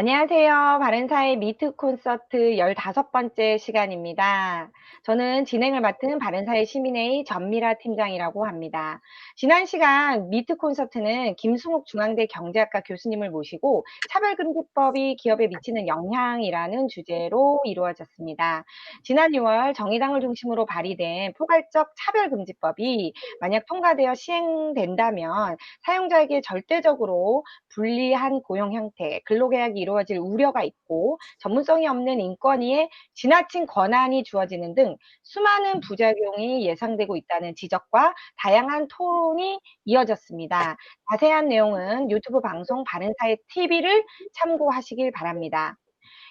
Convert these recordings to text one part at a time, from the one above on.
안녕하세요. 바른사의 미트 콘서트 15번째 시간입니다. 저는 진행을 맡은 바른사의 시민회의 전미라 팀장이라고 합니다. 지난 시간 미트 콘서트는 김승욱 중앙대 경제학과 교수님을 모시고 차별금지법이 기업에 미치는 영향이라는 주제로 이루어졌습니다. 지난 6월 정의당을 중심으로 발의된 포괄적 차별금지법이 만약 통과되어 시행된다면 사용자에게 절대적으로 불리한 고용 형태, 근로계약이 이루어질 우려가 있고 전문성이 없는 인권위에 지나친 권한이 주어지는 등 수많은 부작용이 예상되고 있다는 지적과 다양한 토론이 이어졌습니다. 자세한 내용은 유튜브 방송 바른사회 TV를 참고하시길 바랍니다.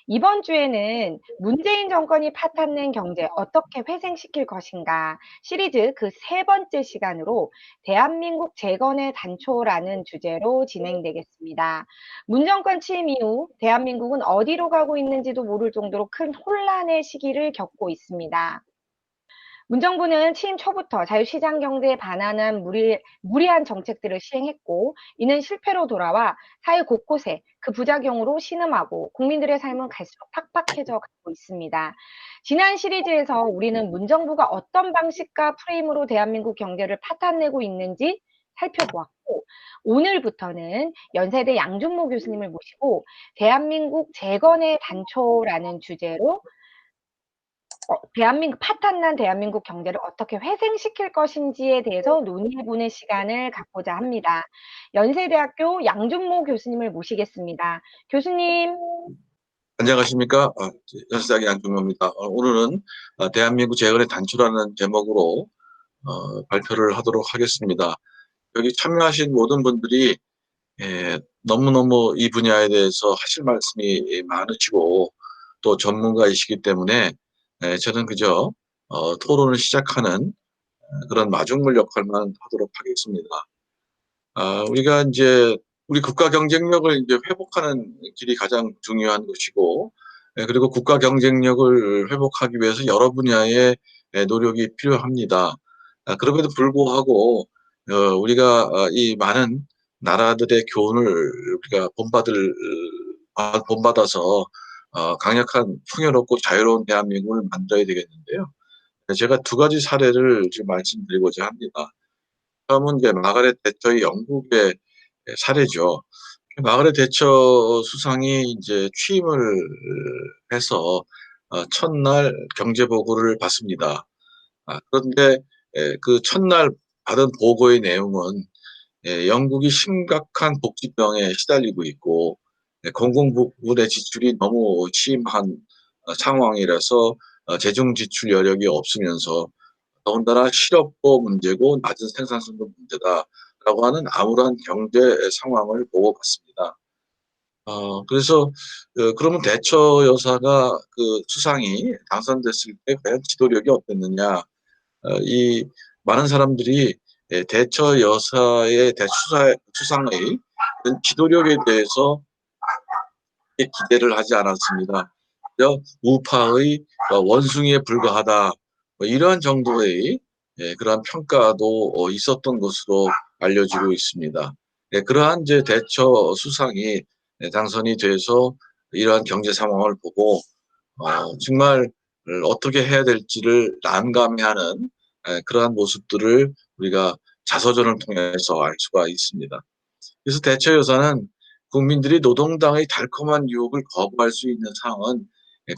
이번 주에는 문재인 정권이 파탄낸 경제 어떻게 회생시킬 것인가 시리즈 그 세 번째 시간으로 대한민국 재건의 단초라는 주제로 진행되겠습니다. 문 정권 취임 이후 대한민국은 어디로 가고 있는지도 모를 정도로 큰 혼란의 시기를 겪고 있습니다. 문정부는 취임 초부터 자유시장 경제에 반하는 무리한 정책들을 시행했고 이는 실패로 돌아와 사회 곳곳에 그 부작용으로 신음하고 국민들의 삶은 갈수록 팍팍해져 가고 있습니다. 지난 시리즈에서 우리는 문정부가 어떤 방식과 프레임으로 대한민국 경제를 파탄내고 있는지 살펴보았고 오늘부터는 연세대 양준모 교수님을 모시고 대한민국 재건의 단초라는 주제로 파탄난 대한민국 경제를 어떻게 회생시킬 것인지에 대해서 논의해보는 시간을 갖고자 합니다. 연세대학교 양준모 교수님을 모시겠습니다. 교수님. 안녕하십니까. 연세대학의 양준모입니다. 오늘은 대한민국 재건의 단초라는 제목으로 발표를 하도록 하겠습니다. 여기 참여하신 모든 분들이 너무너무 이 분야에 대해서 하실 말씀이 많으시고 또 전문가이시기 때문에 저는 그저 토론을 시작하는 그런 마중물 역할만 하도록 하겠습니다. 우리가 이제 우리 국가 경쟁력을 이제 회복하는 길이 가장 중요한 것이고, 그리고 국가 경쟁력을 회복하기 위해서 여러 분야의 노력이 필요합니다. 그럼에도 불구하고 우리가 이 많은 나라들의 교훈을 우리가 본받아서 강력한 풍요롭고 자유로운 대한민국을 만들어야 되겠는데요. 제가 두 가지 사례를 지금 말씀드리고자 합니다. 처음은 이제 마가렛 대처의 영국의 사례죠. 마가렛 대처 수상이 이제 취임을 해서 첫날 경제 보고를 받습니다. 그런데 그 첫날 받은 보고의 내용은 영국이 심각한 복지병에 시달리고 있고 공공부문의 지출이 너무 심한 상황이라서 재정 지출 여력이 없으면서 더군다나 실업도 문제고 낮은 생산성도 문제다라고 하는 암울한 경제 상황을 보고받습니다. 그래서 그러면 대처 여사가 그 수상이 당선됐을 때 과연 지도력이 어땠느냐? 이 많은 사람들이 대처 여사의 수상의 지도력에 대해서 기대를 하지 않았습니다. 우파의 원숭이에 불과하다. 이러한 정도의 그러한 평가도 있었던 것으로 알려지고 있습니다. 그러한 이제 대처 수상이 당선이 돼서 이러한 경제 상황을 보고 정말 어떻게 해야 될지를 난감해하는 그러한 모습들을 우리가 자서전을 통해서 알 수가 있습니다. 그래서 대처 여사는 국민들이 노동당의 달콤한 유혹을 거부할 수 있는 상황은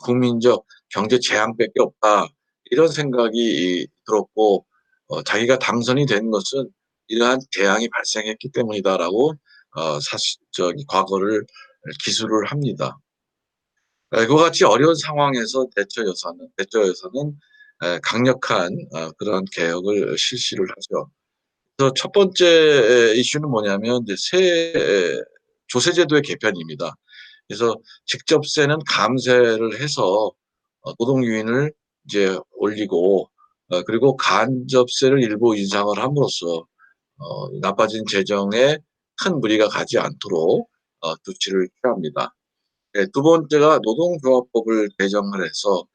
국민적 경제 재앙밖에 없다. 이런 생각이 들었고 자기가 당선이 된 것은 이러한 재앙이 발생했기 때문이다라고 과거를 기술을 합니다. 이와 같이 어려운 상황에서 대처 여사는 강력한 그런 개혁을 실시를 하죠. 그래서 첫 번째 이슈는 뭐냐면 이제 조세제도의 개편입니다. 그래서 직접세는 감세를 해서 노동요인을 이제 올리고 그리고 간접세를 일부 인상을 함으로써 나빠진 재정에 큰 무리가 가지 않도록 조치를 취합니다. 두 번째가 노동조합법을 개정을 해서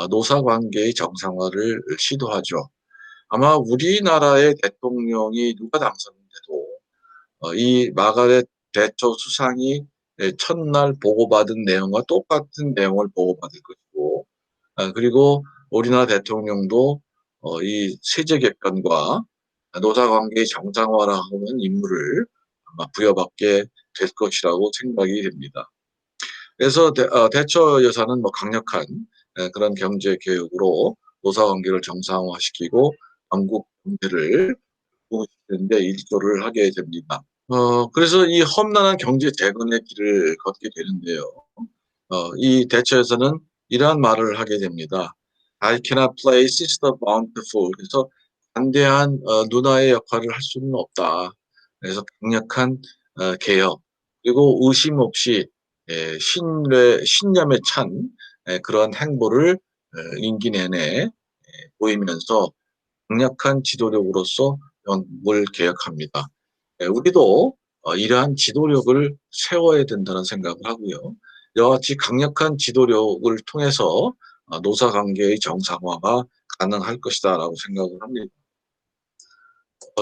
노사관계의 정상화를 시도하죠. 아마 우리나라의 대통령이 누가 당선돼도 이 마가렛 대처 수상이 첫날 보고받은 내용과 똑같은 내용을 보고받을 것이고, 그리고 우리나라 대통령도 이 세제 개편과 노사관계의 정상화라는 임무를 아마 부여받게 될 것이라고 생각이 됩니다. 그래서 대처 여사는 뭐 강력한 그런 경제 개혁으로 노사관계를 정상화시키고 한국 경제를 부흥시키는데 일조를 하게 됩니다. 그래서 이 험난한 경제 재건의 길을 걷게 되는데요. 이 대처에서는 이러한 말을 하게 됩니다. I cannot play Sister Bountiful. 그래서 관대한 누나의 역할을 할 수는 없다. 그래서 강력한 개혁 그리고 의심 없이 신념에 찬 그러한 행보를 임기 내내 보이면서 강력한 지도력으로서 영국을 개혁합니다. 우리도 이러한 지도력을 세워야 된다는 생각을 하고요. 이와 같이 강력한 지도력을 통해서 노사관계의 정상화가 가능할 것이다라고 생각을 합니다.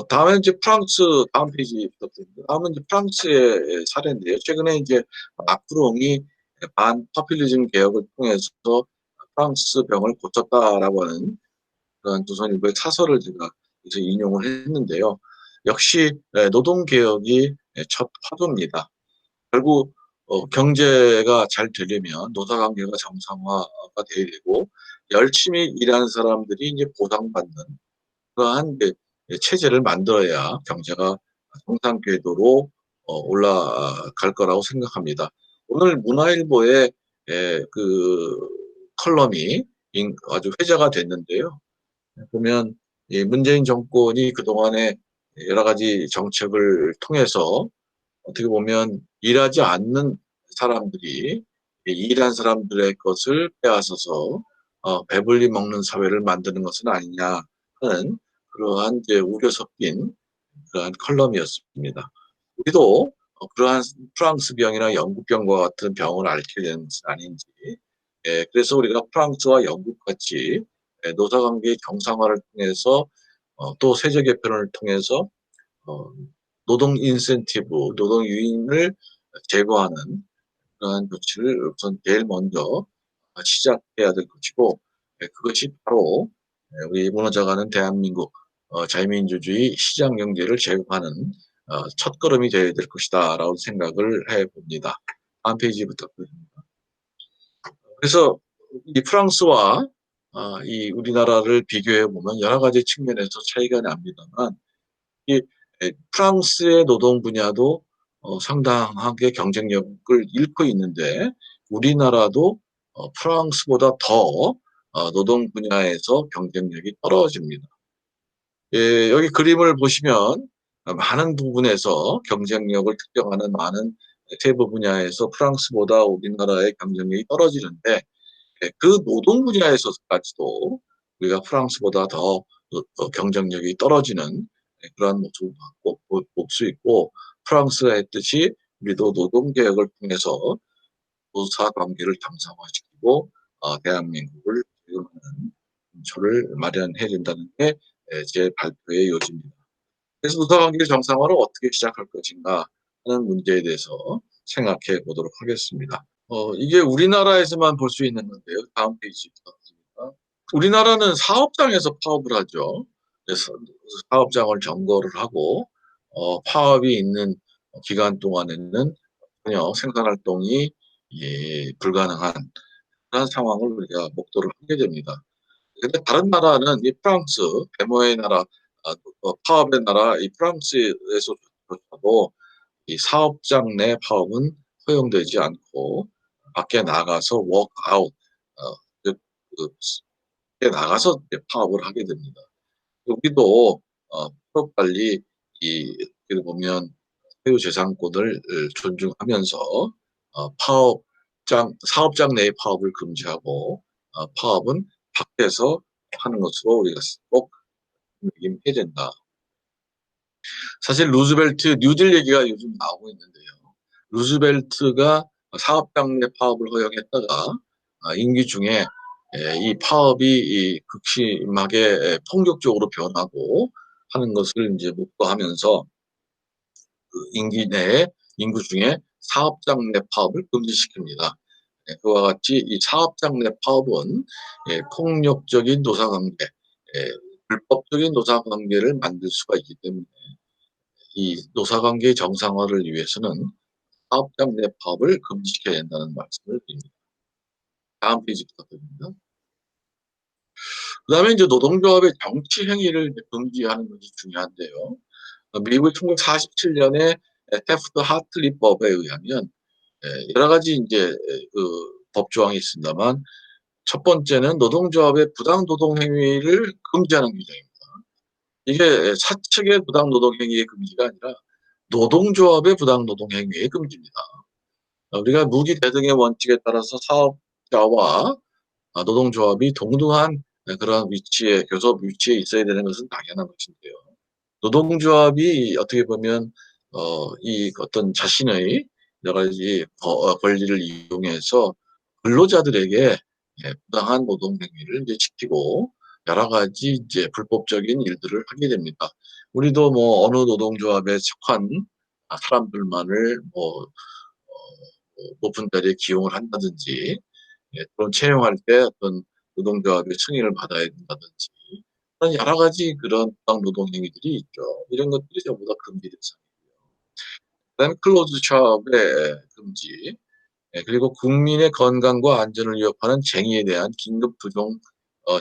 다음은 이제 프랑스 다음 페이지 부탁드립니다. 다음은 이제 프랑스의 사례인데요. 최근에 이제 마크롱이 반포퓰리즘 개혁을 통해서 프랑스 병을 고쳤다라고 하는 그런 조선일보의 사설을 제가 여기서 인용을 했는데요. 역시 노동개혁이 첫 화두입니다. 결국 경제가 잘 되려면 노사관계가 정상화가 돼야 되고 열심히 일하는 사람들이 이제 보상받는 그러한 체제를 만들어야 경제가 정상 궤도로 올라갈 거라고 생각합니다. 오늘 문화일보의 그 컬럼이 아주 회자가 됐는데요. 보면 문재인 정권이 그동안에 여러 가지 정책을 통해서 어떻게 보면 일하지 않는 사람들이 일한 사람들의 것을 빼앗아서 배불리 먹는 사회를 만드는 것은 아니냐 하는 그러한 이제 우려 섞인 그러한 컬럼이었습니다. 우리도 그러한 프랑스 병이나 영국 병과 같은 병을 앓게 되는 것은 아닌지, 그래서 우리가 프랑스와 영국 같이 노사관계의 정상화를 통해서 또 세제 개편을 통해서 노동 인센티브, 노동 유인을 제거하는 그러한 조치를 우선 제일 먼저 시작해야 될 것이고, 그것이 바로 우리 무너져가는 대한민국 자유민주주의 시장 경제를 제공하는 첫걸음이 되어야 될 것이다라고 생각을 해봅니다. 다음 페이지 부탁드립니다. 그래서 이 프랑스와 이 우리나라를 비교해 보면 여러 가지 측면에서 차이가 납니다만 이 프랑스의 노동 분야도 상당하게 경쟁력을 잃고 있는데 우리나라도 프랑스보다 더 노동 분야에서 경쟁력이 떨어집니다. 여기 그림을 보시면 많은 부분에서 경쟁력을 특정하는 많은 세부 분야에서 프랑스보다 우리나라의 경쟁력이 떨어지는데 그 노동 분야에서까지도 우리가 프랑스보다 더 경쟁력이 떨어지는 그러한 모습을 볼 수 있고 프랑스가 했듯이 우리도 노동개혁을 통해서 노사 관계를 정상화시키고 대한민국을 지원하는 기초를 마련해야 된다는 게 제 발표의 요지입니다. 그래서 노사관계 정상화를 어떻게 시작할 것인가 하는 문제에 대해서 생각해 보도록 하겠습니다. 이게 우리나라에서만 볼 수 있는 건데요. 다음 페이지 부탁드립니다. 우리나라는 사업장에서 파업을 하죠. 그래서 사업장을 점거를 하고 파업이 있는 기간 동안에는 전혀 생산 활동이 불가능한 그런 상황을 우리가 목도를 하게 됩니다. 근데 다른 나라는 이 프랑스, 데모의 나라, 파업의 나라, 이 프랑스에서조차도 이 사업장 내 파업은 허용되지 않고 밖에 나가서 워크아웃, 그, 그, 밖에 나가서 파업을 하게 됩니다. 우리도 빨리 이 어떻게 보면 소유재산권을 존중하면서 사업장 내의 파업을 금지하고 파업은 밖에서 하는 것으로 우리가 꼭 해야 된다. 사실 루즈벨트 뉴딜 얘기가 요즘 나오고 있는데요. 루즈벨트가 사업장 내 파업을 허용했다가 임기 중에 이 파업이 극심하게 폭력적으로 변하고 하는 것을 이제 목도하면서 그 임기 내에 인구 중에 사업장 내 파업을 금지시킵니다. 그와 같이 이 사업장 내 파업은 폭력적인 노사관계, 불법적인 노사관계를 만들 수가 있기 때문에 이 노사관계 정상화를 위해서는 사업장 내 파업을 금지시켜야 된다는 말씀을 드립니다. 다음 페이지 부탁드립니다. 그 다음에 이제 노동조합의 정치 행위를 금지하는 것이 중요한데요. 미국 1947년에 테프트 하틀리법에 의하면 여러 가지 이제 그 법조항이 있습니다만 첫 번째는 노동조합의 부당 노동 행위를 금지하는 규정입니다. 이게 사측의 부당 노동 행위의 금지가 아니라 노동조합의 부당 노동 행위의 금지입니다. 우리가 무기 대등의 원칙에 따라서 사업자와 노동조합이 동등한 그러한 위치에 교섭 위치에 있어야 되는 것은 당연한 것인데요. 노동조합이 어떻게 보면 이 어떤 자신의 여러 가지 권리를 이용해서 근로자들에게 부당한 노동 행위를 이제 지키고 여러 가지 이제 불법적인 일들을 하게 됩니다. 우리도 뭐 어느 노동조합에 속한 사람들만을 뭐 높은 자리에 기용을 한다든지 또는 채용할 때 어떤 노동조합의 승인을 받아야 된다든지 여러 가지 그런 부당 노동 행위들이 있죠. 이런 것들이 전부 다 금지 대상이고요. 그다음에 클로즈 샵의 금지, 그리고 국민의 건강과 안전을 위협하는 쟁의에 대한 긴급 부종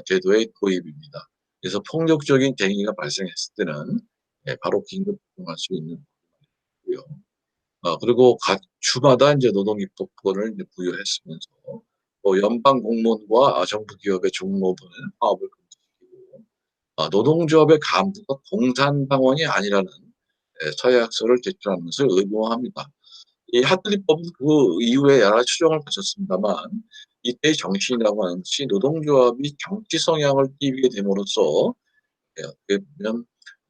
제도의 도입입니다. 그래서 폭력적인 쟁의가 발생했을 때는 바로 긴급 부종할 수 있는 거고요. 그리고 각 주마다 이제 노동입법권을 이제 부여했으면서 또 연방 공무원과 정부 기업의 종로부는 파업을 금지시키고 노동조합의 간부가 공산당원이 아니라는 서약서를 제출하는 것을 의무화합니다. 이 하틀리법은 그 이후에 여러 가지 추정을 거쳤습니다만 이때의 정신이라고 하는 것이 노동조합이 정치 성향을 띠게 됨으로써 어떻게 보면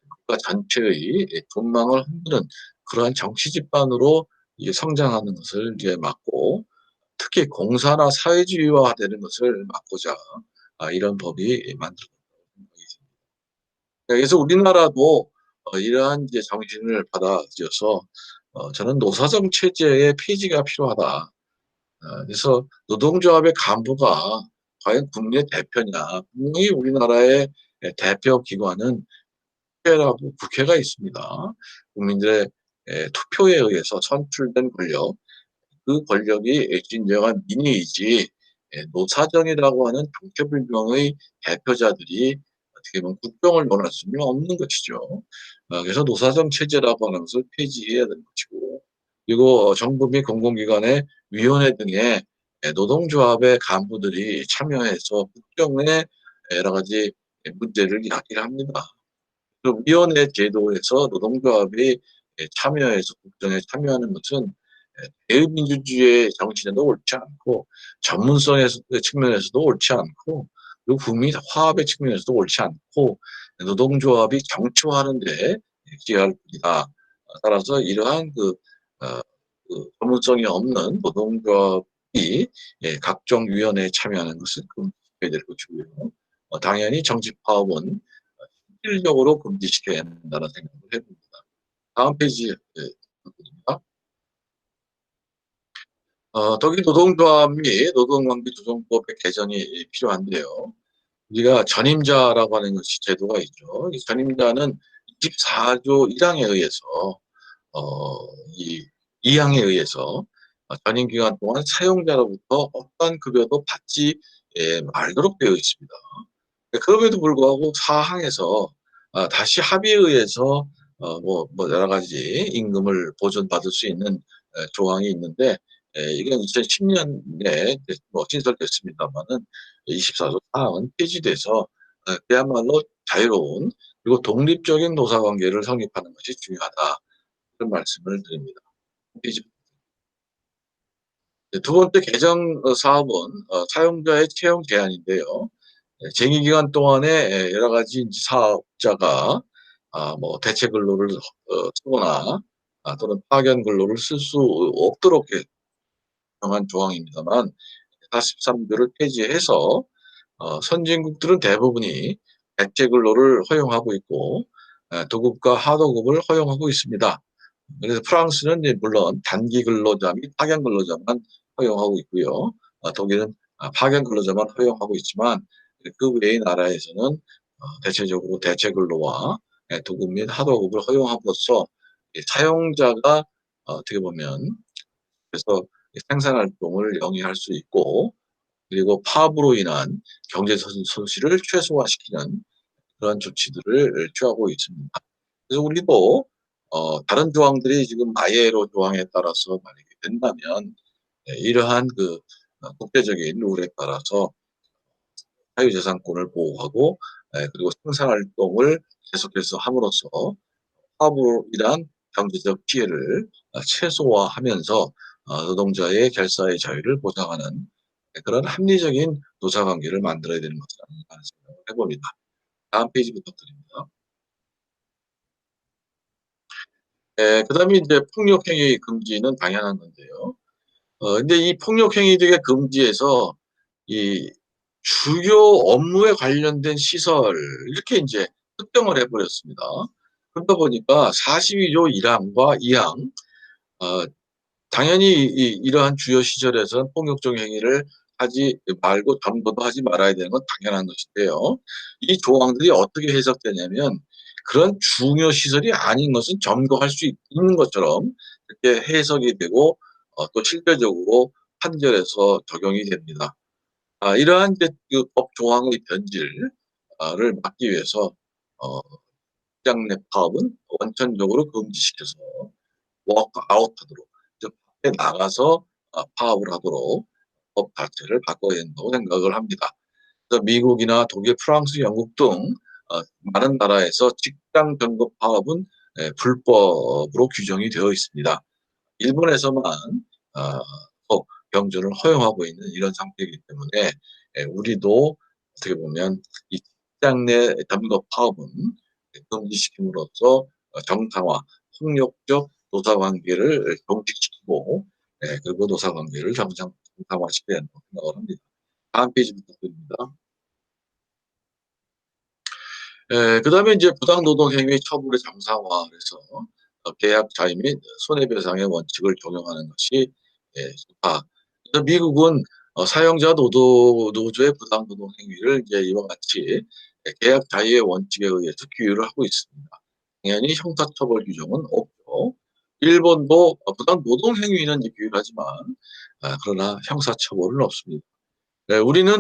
국가 전체의 전망을 흔드는 그러한 정치 집단으로 성장하는 것을 이제 막고 특히 공사나 사회주의화되는 것을 막고자 이런 법이 만들어졌다고 생각이 듭니다. 그래서 우리나라도 이러한 이제 정신을 받아들여서 저는 노사정 체제의 폐지가 필요하다. 그래서 노동조합의 간부가 과연 국민의 대표냐? 분명히 우리나라의 대표 기관은 국회가 있습니다. 국민들의 투표에 의해서 선출된 권력, 그 권력이 진정한 민의이지 노사정이라고 하는 정체불명의 대표자들이 어떻게 보면 국정을 논할 수는 없는 것이죠. 그래서 노사정 체제라고 하는 것을 폐지해야 되는 것이고 그리고 정부 및 공공기관의 위원회 등의 노동조합의 간부들이 참여해서 국정의 여러 가지 문제를 이야기를 합니다. 그 위원회 제도에서 노동조합이 참여해서 국정에 참여하는 것은 대의민주주의의 정신에도 옳지 않고 전문성의 측면에서도 옳지 않고 그리고 국민 화합의 측면에서도 옳지 않고 노동조합이 정치화하는 데 기여할 뿐이다. 따라서 이러한 그 전문성이 없는 노동조합이 각종 위원회에 참여하는 것은 금지해야 될 것이고요. 당연히 정치 파업은 실질적으로 금지시켜야 한다는 생각을 해봅니다. 다음 페이지 부탁드립니다. 독일 노동조합 및 노동관계조정법의 개정이 필요한데요. 우리가 전임자라고 하는 것이 제도가 있죠. 이 전임자는 24조 1항에 의해서 이 2항에 의해서 전임 기간 동안 사용자로부터 어떠한 급여도 받지 말도록 되어 있습니다. 그럼에도 불구하고 사항에서 다시 합의에 의해서 뭐 여러 가지 임금을 보전받을 수 있는 조항이 있는데 이건 2010년에 뭐 신설됐습니다만은 24조 사항은 폐지돼서 그야말로 자유로운 그리고 독립적인 노사관계를 성립하는 것이 중요하다. 그런 말씀을 드립니다. 두 번째 개정 사업은 사용자의 채용 제한인데요. 쟁의 기간 동안에 여러 가지 사업자가 뭐 대체 근로를 쓰거나 또는 파견 근로를 쓸 수 없도록 정한 조항입니다만 43조를 폐지해서 선진국들은 대부분이 대체 근로를 허용하고 있고 도급과 하도급을 허용하고 있습니다. 그래서 프랑스는 이제 물론 단기 근로자 및 파견 근로자만 허용하고 있고요. 독일은 파견 근로자만 허용하고 있지만 그 외의 나라에서는 대체적으로 대체 근로와 도급 및 하도급을 허용함으로써 사용자가 어떻게 보면 그래서 생산 활동을 영위할 수 있고 그리고 파업으로 인한 경제 손실을 최소화시키는 그런 조치들을 취하고 있습니다. 그래서 우리도 다른 조항들이 지금 ILO 조항에 따라서 만약에 된다면 이러한 그 국제적인 룰에 따라서 사유재산권을 보호하고 그리고 생산 활동을 계속해서 함으로써 파업으로 인한 경제적 피해를 최소화하면서 노동자의 결사의 자유를 보장하는 그런 합리적인 노사관계를 만들어야 되는 것이 아닌가 하는 생각을 해봅니다. 다음 페이지 부탁드립니다. 그다음에 이제 폭력행위 금지는 당연한 건데요. 근데 이 폭력행위들의 금지에서 이 주요 업무에 관련된 시설 이렇게 이제 특정을 해버렸습니다. 그러다 보니까 42조 1항과 2항 당연히 이러한 주요 시설에서는 폭력적 행위를 하지 말고 점거도 하지 말아야 되는 건 당연한 것인데요. 이 조항들이 어떻게 해석되냐면 그런 중요 시설이 아닌 것은 점거할 수 있는 것처럼 이렇게 해석이 되고 또 실제적으로 판결에서 적용이 됩니다. 이러한 이제 그 법 조항의 변질을 막기 위해서 직장 내 파업은 원천적으로 금지시켜서 워크아웃하도록 즉 밖에 나가서 파업을 하도록 법 자체를 바꿔야 된다고 생각을 합니다. 그래서 미국이나 독일, 프랑스, 영국 등 많은 나라에서 직장 점거 파업은 불법으로 규정이 되어 있습니다. 일본에서만 병조를 허용하고 있는 이런 상태이기 때문에 우리도 어떻게 보면 이 직장 내 점거 파업은 금지시킴으로써 정상화, 폭력적 노사관계를 종식시키고 그리고 노사관계를 정상화시켜야 한다고 생각을 합니다. 다음 페이지 부탁드립니다. 그다음에 이제 부당노동행위 처벌의 정상화해서 계약 자유 및 손해배상의 원칙을 적용하는 것이 좋다. 그래서 미국은 사용자 노조의 부당노동 행위를 이제 이와 같이 계약 자유의 원칙에 의해서 규율을 하고 있습니다. 당연히 형사처벌 규정은 없고 일본도 부당노동 행위는 규율하지만 그러나 형사처벌은 없습니다. 네, 우리는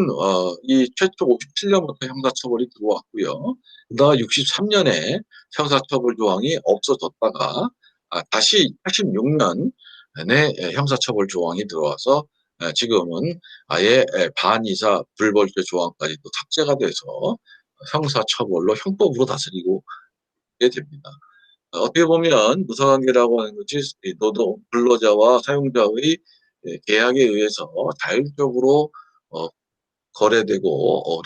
이 최초 57년부터 형사처벌이 들어왔고요. 그다가 63년에 형사처벌 조항이 없어졌다가 다시 86년에 형사처벌 조항이 들어와서 지금은 아예 반의사 불벌죄 조항까지도 탑재가 돼서 형사처벌로 형법으로 다스리고 됩니다. 어떻게 보면 노사관계라고 하는 것이 노동 근로자와 사용자의 계약에 의해서 자율적으로 거래되고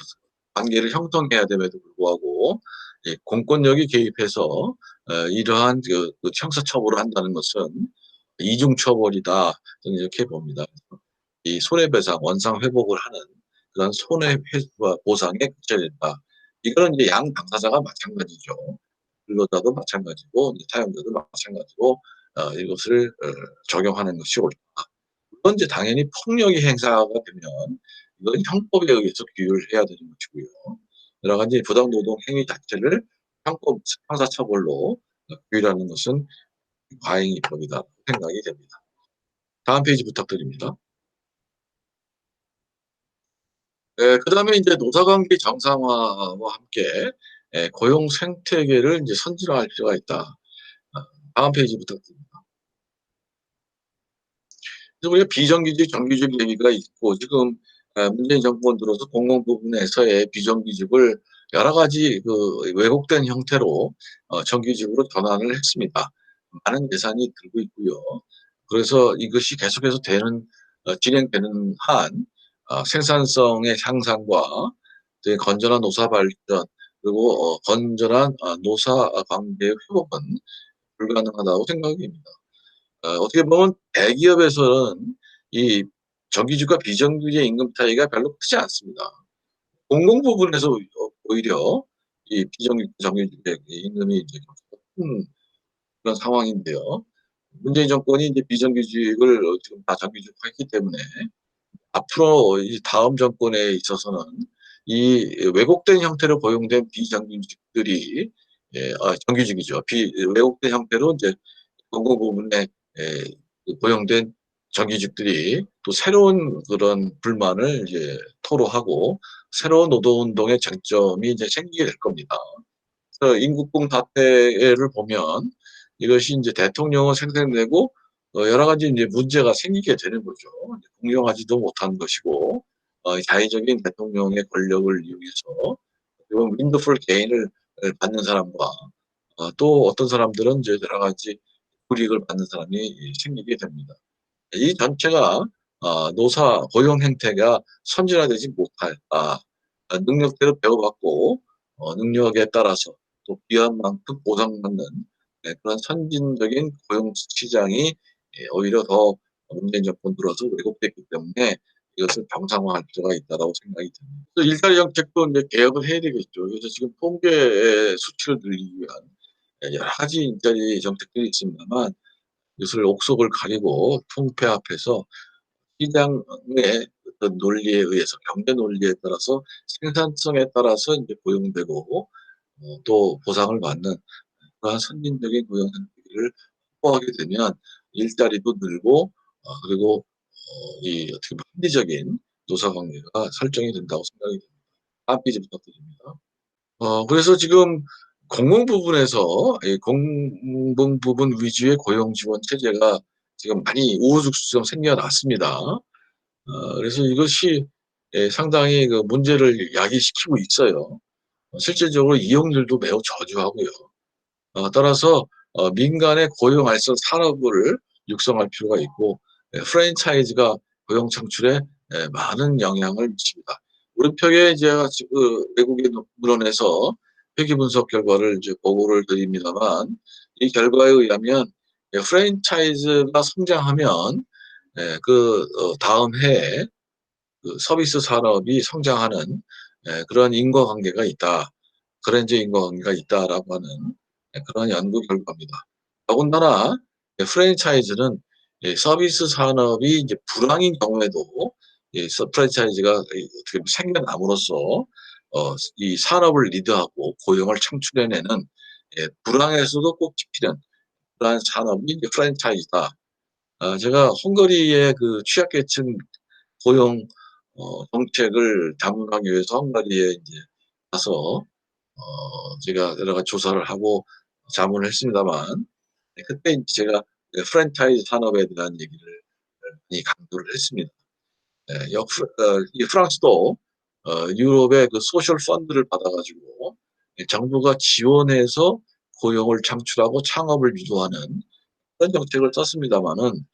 관계를 형성해야 됨에도 불구하고 공권력이 개입해서 이러한 그 형사처벌을 한다는 것은 이중처벌이다 저는 이렇게 봅니다. 이 손해배상 원상 회복을 하는 그런 손해보상에 그쳐야 된다. 이거는 이제 양 당사자가 마찬가지죠. 근로자도 마찬가지고 사용자도 마찬가지고 이것을 적용하는 것이 옳다. 물론 이제 당연히 폭력이 행사가 되면 이건 형법에 의해서 규율을 해야 되는 것이고요. 여러 가지 부당노동 행위 자체를 형법 형사처벌로 규율하는 것은 과잉입법이다 생각이 됩니다. 다음 페이지 부탁드립니다. 그다음에 이제 노사관계 정상화와 함께 고용 생태계를 이제 선진화할 필요가 있다. 다음 페이지 부탁드립니다. 그래서 우리가 비정규직, 정규직 얘기가 있고 지금 문재인 정권 들어서 공공 부분에서의 비정규직을 여러 가지 그 왜곡된 형태로 정규직으로 전환을 했습니다. 많은 예산이 들고 있고요. 그래서 이것이 계속해서 진행되는 한 생산성의 향상과 되게 건전한 노사 발전 그리고 건전한 노사 관계의 회복은 불가능하다고 생각입니다. 어떻게 보면 대기업에서는 이 정규직과 비정규직의 임금 차이가 별로 크지 않습니다. 공공 부분에서 오히려 이 비정규직, 정규직의 임금이 이제 큰 그런 상황인데요. 문재인 정권이 이제 비정규직을 지금 다 정규직화했기 때문에 앞으로 이 다음 정권에 있어서는 이 왜곡된 형태로 고용된 비정규직들이 정규직이죠. 왜곡된 형태로 이제 공공부문에 고용된 정규직들이 또 새로운 그런 불만을 이제 토로하고 새로운 노동운동의 쟁점이 이제 생기게 될 겁니다. 그래서 인국공 사태를 보면 이것이 이제 대통령은 생생되고 여러 가지 이제 문제가 생기게 되는 거죠. 공정하지도 못한 것이고 자의적인 대통령의 권력을 이용해서 이런 윈드풀 게인을 받는 사람과 또 어떤 사람들은 이제 여러 가지 불이익을 받는 사람이 생기게 됩니다. 이 전체가 노사 고용 행태가 선진화되지 못할 능력대로 배워받고 능력에 따라서 또 필요한 만큼 보상받는 그런 선진적인 고용 시장이 오히려 더 문재인 정권 들어서 왜곡됐기 때문에 이것을 정상화할 필요가 있다고 생각이 듭니다. 일자리 정책도 이제 개혁을 해야 되겠죠. 그래서 지금 통계의 수치를 늘리기 위한 여러 가지 일자리 정책들이 있습니다만 이것을 옥석을 가리고 통폐 앞에서 시장의 어떤 논리에 의해서 경제 논리에 따라서 생산성에 따라서 이제 고용되고 또 보상을 받는 그러한 선진적인 고용 상태를 확보하게 되면 일자리도 늘고 그리고 이 어떻게 보면 합리적인 노사 관계가 설정이 된다고 생각이 됩니다. 다음 페이지 부탁드립니다. 그래서 지금 공공 부분에서 이 공공 부분 위주의 고용 지원 체제가 지금 많이 우후죽순 생겨났습니다. 그래서 이것이 상당히 그 문제를 야기시키고 있어요. 실질적으로 이용률도 매우 저조하고요. 따라서 민간의 고용 알선 산업을 육성할 필요가 있고 프랜차이즈가 고용 창출에 많은 영향을 미칩니다. 오른쪽에 제가 지금 외국인 문헌에서 회계 분석 결과를 이제 보고를 드립니다만 이 결과에 의하면 프랜차이즈가 성장하면 그 다음 해에 그 서비스 산업이 성장하는 그런 인과관계가 있다. 그랜저 인과관계가 있다라고 하는 그런 연구 결과입니다. 더군다나 프랜차이즈는 서비스 산업이 이제 불황인 경우에도 프랜차이즈가 어떻게 생겨남으로써 이 산업을 리드하고 고용을 창출해내는 불황에서도 꼭 지키는 그러한 산업이 이제 프랜차이즈다. 제가 헝가리의 그 취약계층 고용 정책을 자문하기 위해서 헝가리에 이제 가서 제가 여러 가지 조사를 하고 자문을 했습니다만 그때 이제 제가 프랜차이즈 산업에 대한 얘기를 많이 강조를 했습니다. 이 프랑스도 유럽의 그 소셜 펀드를 받아가지고 정부가 지원해서 고용을 창출하고 창업을 유도하는 그런 정책을 썼습니다마는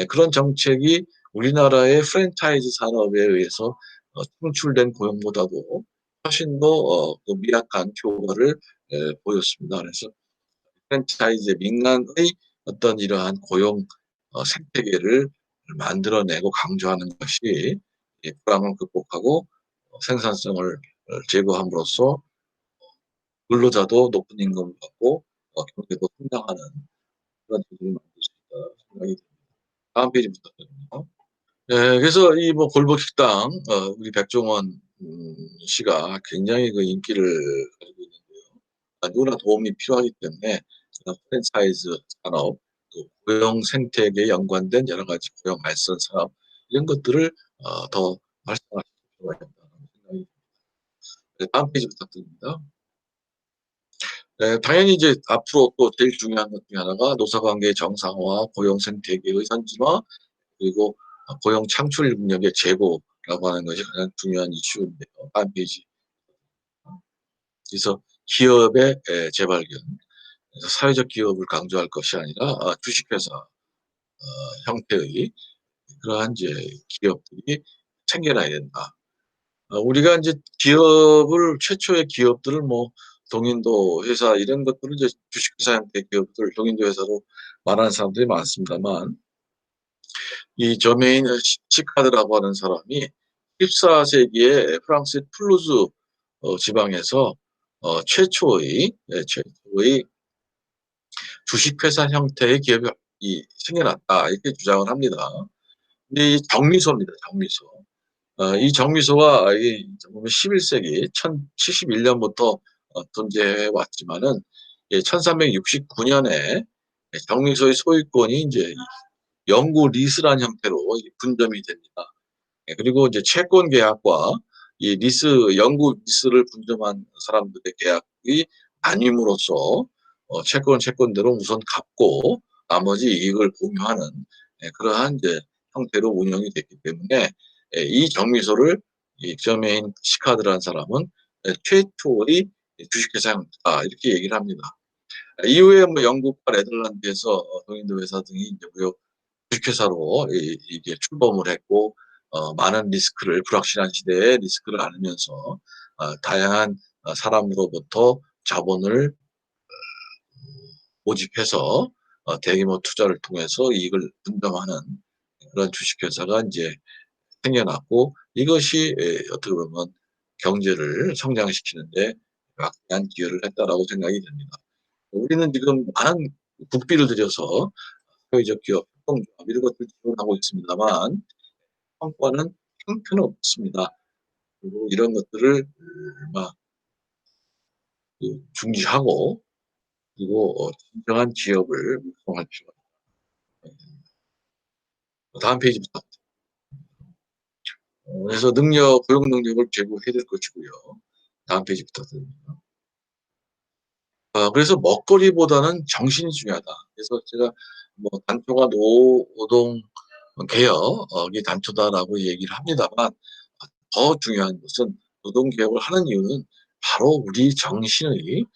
그런 정책이 우리나라의 프랜차이즈 산업에 의해서 창출된 고용보다도 훨씬 더 미약한 효과를 보였습니다. 그래서 프랜차이즈 민간의 어떤 이러한 고용 생태계를 만들어내고 강조하는 것이 불황을 극복하고 생산성을 제고함으로써 근로자도 높은 임금을 받고 경제도 성장하는 그런 조직을 만들 수 있다 생각이 듭니다. 다음 페이지 부탁드립니다. 그래서 이 뭐 골목 식당 우리 백종원 씨가 굉장히 그 인기를 가지고 있는데요. 누구나 도움이 필요하기 때문에 프랜차이즈 산업, 또 고용 생태계에 연관된 여러 가지 고용 발전 산업 이런 것들을 더 활성화시킬 필요가 있다는 생각이 듭니다. 다음 페이지 부탁드립니다. 당연히 이제 앞으로 또 제일 중요한 것 중에 하나가 노사관계의 정상화, 고용 생태계의 선진화, 그리고 고용 창출 능력의 제고라고 하는 것이 가장 중요한 이슈인데요. 다음 페이지. 그래서 기업의 재발견, 그래서 사회적 기업을 강조할 것이 아니라 주식회사 형태의 그러한 이제 기업들이 챙겨놔야 된다. 우리가 이제 기업을 최초의 기업들을 뭐 동인도 회사 이런 것들은 이제 주식회사 형태 기업들 동인도 회사로 말하는 사람들이 많습니다만 이 저메인 시카드라고 하는 사람이 14세기에 프랑스 툴루즈 지방에서 최초의 주식회사 형태의 기업이 생겨났다 이렇게 주장을 합니다. 근데 이 정미소입니다. 정미소. 이 정미소가 이 11세기 1071년부터 존재해 왔지만은 1369년에 정미소의 소유권이 이제 영구 리스라는 형태로 분점이 됩니다. 그리고 이제 채권 계약과 이 리스, 영구 리스를 분점한 사람들의 계약이 나뉨으로써 채권대로 우선 갚고 나머지 이익을 공유하는 그러한 이제 형태로 운영이 됐기 때문에 이 정미소를 이 저메인 시카드라는 사람은 최초의 주식회사였다 이렇게 얘기를 합니다. 이후에 뭐 영국과 네덜란드에서 동인도 회사 등이 이제 무역 주식회사로 이게 출범을 했고 많은 리스크를 불확실한 시대에 리스크를 안으면서 다양한 사람으로부터 자본을 모집해서 대규모 투자를 통해서 이익을 분담하는 그런 주식회사가 이제 생겨났고 이것이 어떻게 보면 경제를 성장시키는데 막대한 기여를 했다라고 생각이 됩니다. 우리는 지금 많은 국비를 들여서 사회적 기업, 협동조합 이런 것들 지원하고 있습니다만 성과는 형편없습니다. 그리고 이런 것들을 막 중지하고 그리고 진정한 기업을 육성할 필요가 있다. 다음 페이지부터. 그래서 고용 능력을 제고해야 될 것이고요. 다음 페이지부터 드립니다. 그래서 먹거리보다는 정신이 중요하다. 그래서 제가 뭐 단초가 노동 개혁이 단초다라고 얘기를 합니다만 더 중요한 것은 노동 개혁을 하는 이유는 바로 우리 정신의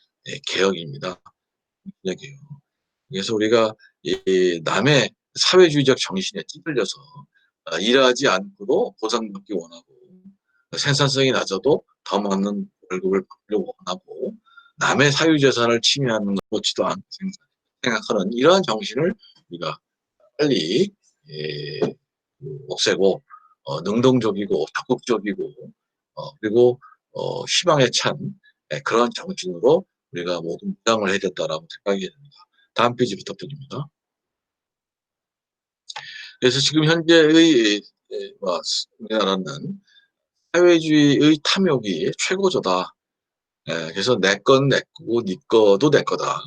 개혁입니다. 개혁. 그래서 우리가 이 남의 사회주의적 정신에 찌들려서 일하지 않고도 보상받기 원하고 생산성이 낮아도 더 많은 월급을 받기를 원하고 남의 사유재산을 침해하는 것지도 않고 생각하는 이러한 정신을 우리가 빨리 예, 없애고 능동적이고 적극적이고 그리고 희망에 찬 그러한 정신으로 우리가 모두 무장을 해야 된다라고 생각이 됩니다. 다음 페이지 부탁드립니다. 그래서 지금 현재의 우리나라는 사회주의의 탐욕이 최고조다. 그래서 내 건 내 거고 네 거도 내 거다.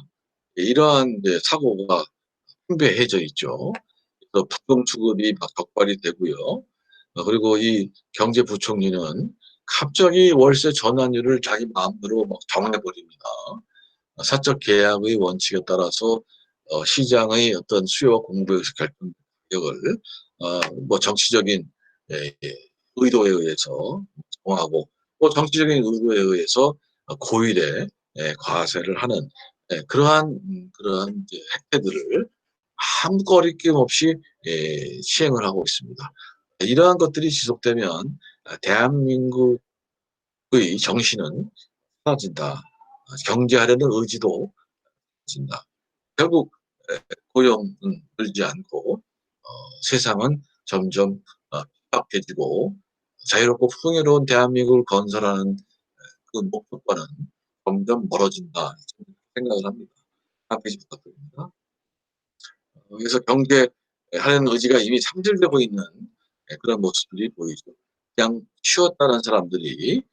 이러한 이제 사고가 팽배해져 있죠. 그래서 부정수급이 막 적발이 되고요. 그리고 이 경제부총리는 갑자기 월세 전환율을 자기 마음대로 막 정해버립니다. 사적 계약의 원칙에 따라서 시장의 어떤 수요와 공급에서 결정 가격을 뭐 정치적인 의도에 의해서 정하고 또 정치적인 의도에 의해서 고일에 과세를 하는 그러한 이제 혜택들을 아무 거리낌 없이 시행을 하고 있습니다. 이러한 것들이 지속되면 대한민국의 정신은 사라진다. 경제하려는 의지도 사라진다. 결국 고용은 늘지 않고 세상은 점점 핍박해지고 자유롭고 풍요로운 대한민국을 건설하는 그 목표과는 점점 멀어진다 생각을 합니다. 다음 페이지 부탁드립니다. 그래서 경제하려는 의지가 이미 상실되고 있는 그런 모습들이 보이죠. 그냥 쉬었다는 사람들이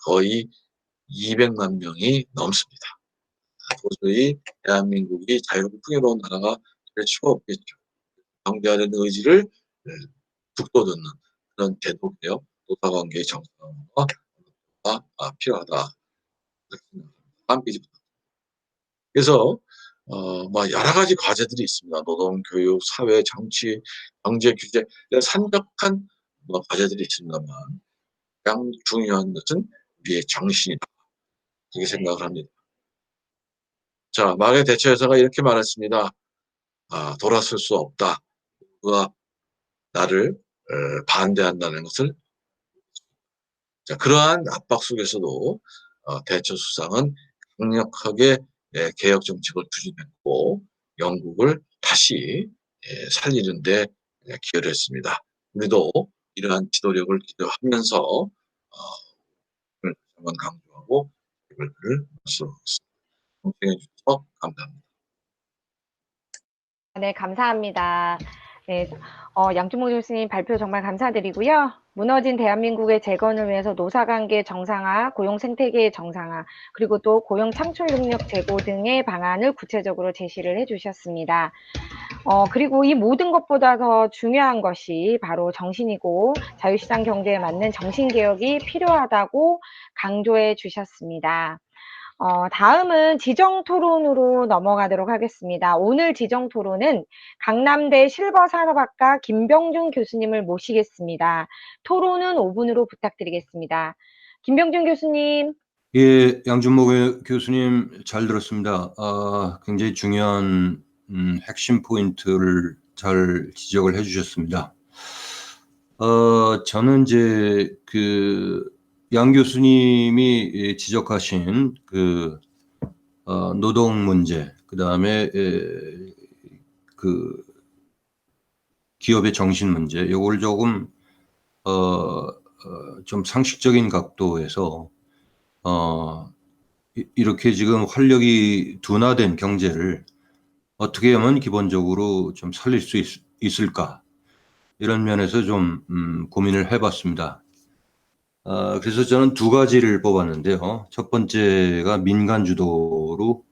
거의 200만 명이 넘습니다. 도저히 대한민국이 자유롭고 풍요로운 나라가 될 수가 없겠죠. 경제하려는 의지를 북돋우는 그런 제도개혁, 노사관계의 정상화가 필요하다. 다음 페이지부터. 그래서 뭐 여러 가지 과제들이 있습니다. 노동, 교육, 사회, 정치, 경제 규제 산적한 과제들이 있습니다만 가장 중요한 것은 우리의 정신이다. 그렇게 생각을 합니다. 자, 마르 대처여사가 이렇게 말했습니다. 돌아설 수 없다. 누가 나를 반대한다는 것을 자, 그러한 압박 속에서도 대처 수상은 강력하게 개혁 정책을 추진했고 영국을 다시 살리는 데 기여를 했습니다. 우리도 이러한 지도력을 기여하면서 한번 강조하고 이걸 말씀드리겠습니다. 동행해 주셔서 감사합니다. 네, 감사합니다. 네, 양준모 교수님 발표 정말 감사드리고요. 무너진 대한민국의 재건을 위해서 노사관계 정상화, 고용 생태계의 정상화, 그리고 또 고용 창출 능력 제고 등의 방안을 구체적으로 제시를 해주셨습니다. 그리고 이 모든 것보다 더 중요한 것이 바로 정신이고 자유시장 경제에 맞는 정신개혁이 필요하다고 강조해 주셨습니다. 다음은 지정토론으로 넘어가도록 하겠습니다. 오늘 지정토론은 강남대 실버산업학과 김병준 교수님을 모시겠습니다. 토론은 5분으로 부탁드리겠습니다. 김병준 교수님. 예, 양준모 교수님 잘 들었습니다. 굉장히 중요한 핵심 포인트를 잘 지적을 해주셨습니다. 저는 이제 양 교수님이 지적하신 노동 문제, 그 다음에 기업의 정신 문제, 요걸 조금 좀 상식적인 각도에서 이렇게 지금 활력이 둔화된 경제를 어떻게 하면 기본적으로 좀 살릴 수 있을까, 이런 면에서 좀 고민을 해봤습니다. 그래서 저는 두 가지를 뽑았는데요. 첫 번째가 민간 주도로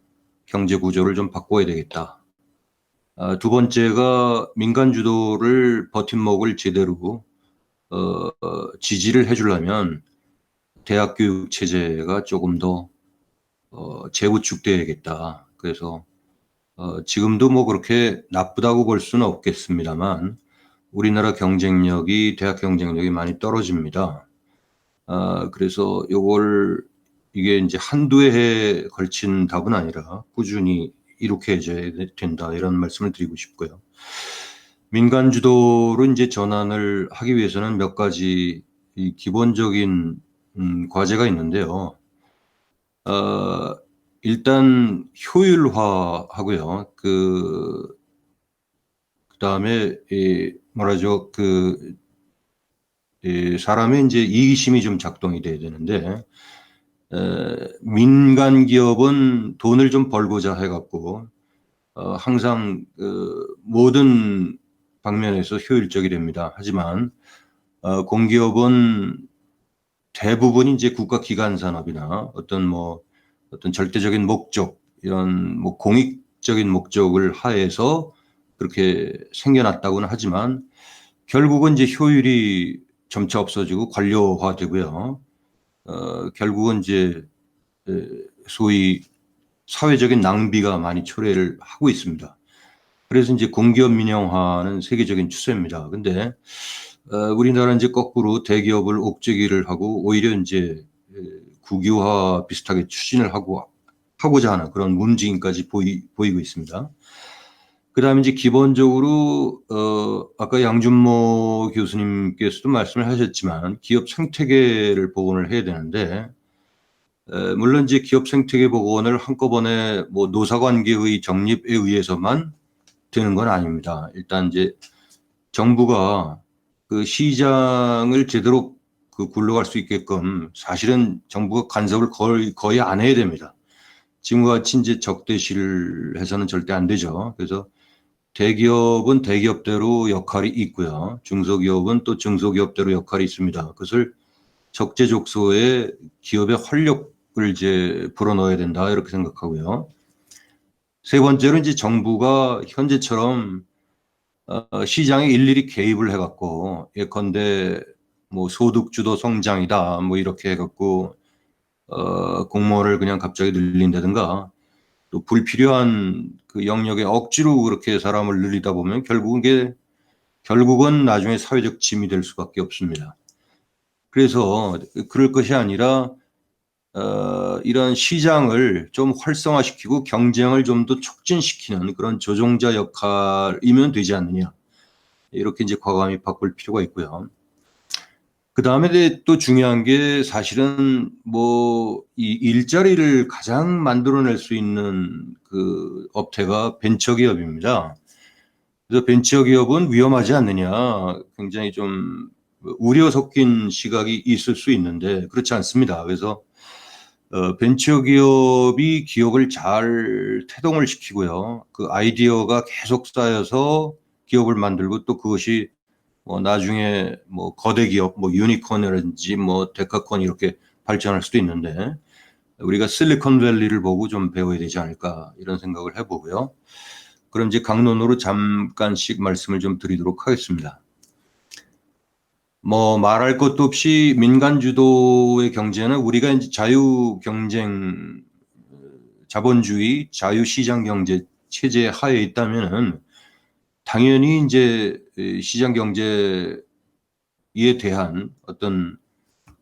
경제 구조를 좀 바꿔야 되겠다. 두 번째가 민간 주도를 버팀목을 제대로 지지를 해주려면 대학 교육 체제가 조금 더 재구축돼야겠다. 그래서 지금도 뭐 그렇게 나쁘다고 볼 수는 없겠습니다만 우리나라 경쟁력이, 대학 경쟁력이 많이 떨어집니다. 그래서 이게 이제 한두 해에 걸친 답은 아니라 꾸준히 이렇게 해줘야 된다, 이런 말씀을 드리고 싶고요. 민간 주도로 이제 전환을 하기 위해서는 몇 가지 이 기본적인 과제가 있는데요. 일단 효율화하고요. 그다음에 뭐라죠? 사람의 이제 이기심이 좀 작동이 돼야 되는데, 민간 기업은 돈을 좀 벌고자 해갖고 항상 모든 방면에서 효율적이 됩니다. 하지만 공기업은 대부분 이제 국가 기관 산업이나 어떤 절대적인 목적, 이런 뭐 공익적인 목적을 하에서 그렇게 생겨났다고는 하지만 결국은 이제 효율이 점차 없어지고 관료화되고요. 결국은 이제 소위 사회적인 낭비가 많이 초래를 하고 있습니다. 그래서 이제 공기업 민영화는 세계적인 추세입니다. 근데 우리나라는 이제 거꾸로 대기업을 옥죄기를 하고 오히려 이제 국유화 비슷하게 추진을 하고자 하는 그런 움직임까지 보이고 있습니다. 그 다음에 이제 기본적으로 아까 양준모 교수님께서도 말씀을 하셨지만 기업 생태계를 복원을 해야 되는데, 물론 이제 기업 생태계 복원을 한꺼번에 뭐 노사관계의 정립에 의해서만 되는 건 아닙니다. 일단 이제 정부가 그 시장을 제대로 굴러갈 수 있게끔 사실은 정부가 간섭을 거의 안 해야 됩니다. 지금과 같이 이제 적대시를 해서는 절대 안 되죠. 그래서 대기업은 대기업대로 역할이 있고요. 중소기업은 또 중소기업대로 역할이 있습니다. 그것을 적재적소에 기업의 활력을 이제 불어넣어야 된다, 이렇게 생각하고요. 세 번째로 이제 정부가 현재처럼 시장에 일일이 개입을 해갖고 예컨대 뭐 소득주도 성장이다 뭐 이렇게 해갖고 공모를 그냥 갑자기 늘린다든가, 또 불필요한 그 영역에 억지로 그렇게 사람을 늘리다 보면 결국은 나중에 사회적 짐이 될 수밖에 없습니다. 그래서 그럴 것이 아니라 이런 시장을 좀 활성화시키고 경쟁을 좀 더 촉진시키는 그런 조종자 역할이면 되지 않느냐, 이렇게 이제 과감히 바꿀 필요가 있고요. 그 다음에 또 중요한 게 사실은 뭐 이 일자리를 가장 만들어낼 수 있는 그 업태가 벤처기업입니다. 그래서 벤처기업은 위험하지 않느냐, 굉장히 좀 우려 섞인 시각이 있을 수 있는데 그렇지 않습니다. 그래서 벤처기업이 기업을 잘 태동을 시키고요. 그 아이디어가 계속 쌓여서 기업을 만들고 또 그것이 뭐 나중에 뭐 거대 기업, 뭐 유니콘이라든지 뭐 데카콘 이렇게 발전할 수도 있는데 우리가 실리콘밸리를 보고 좀 배워야 되지 않을까 이런 생각을 해보고요. 그럼 이제 강론으로 잠깐씩 말씀을 좀 드리도록 하겠습니다. 뭐 말할 것도 없이 민간 주도의 경제는 우리가 이제 자유 경쟁, 자본주의, 자유시장 경제 체제 하에 있다면은 당연히 이제 시장 경제에 대한 어떤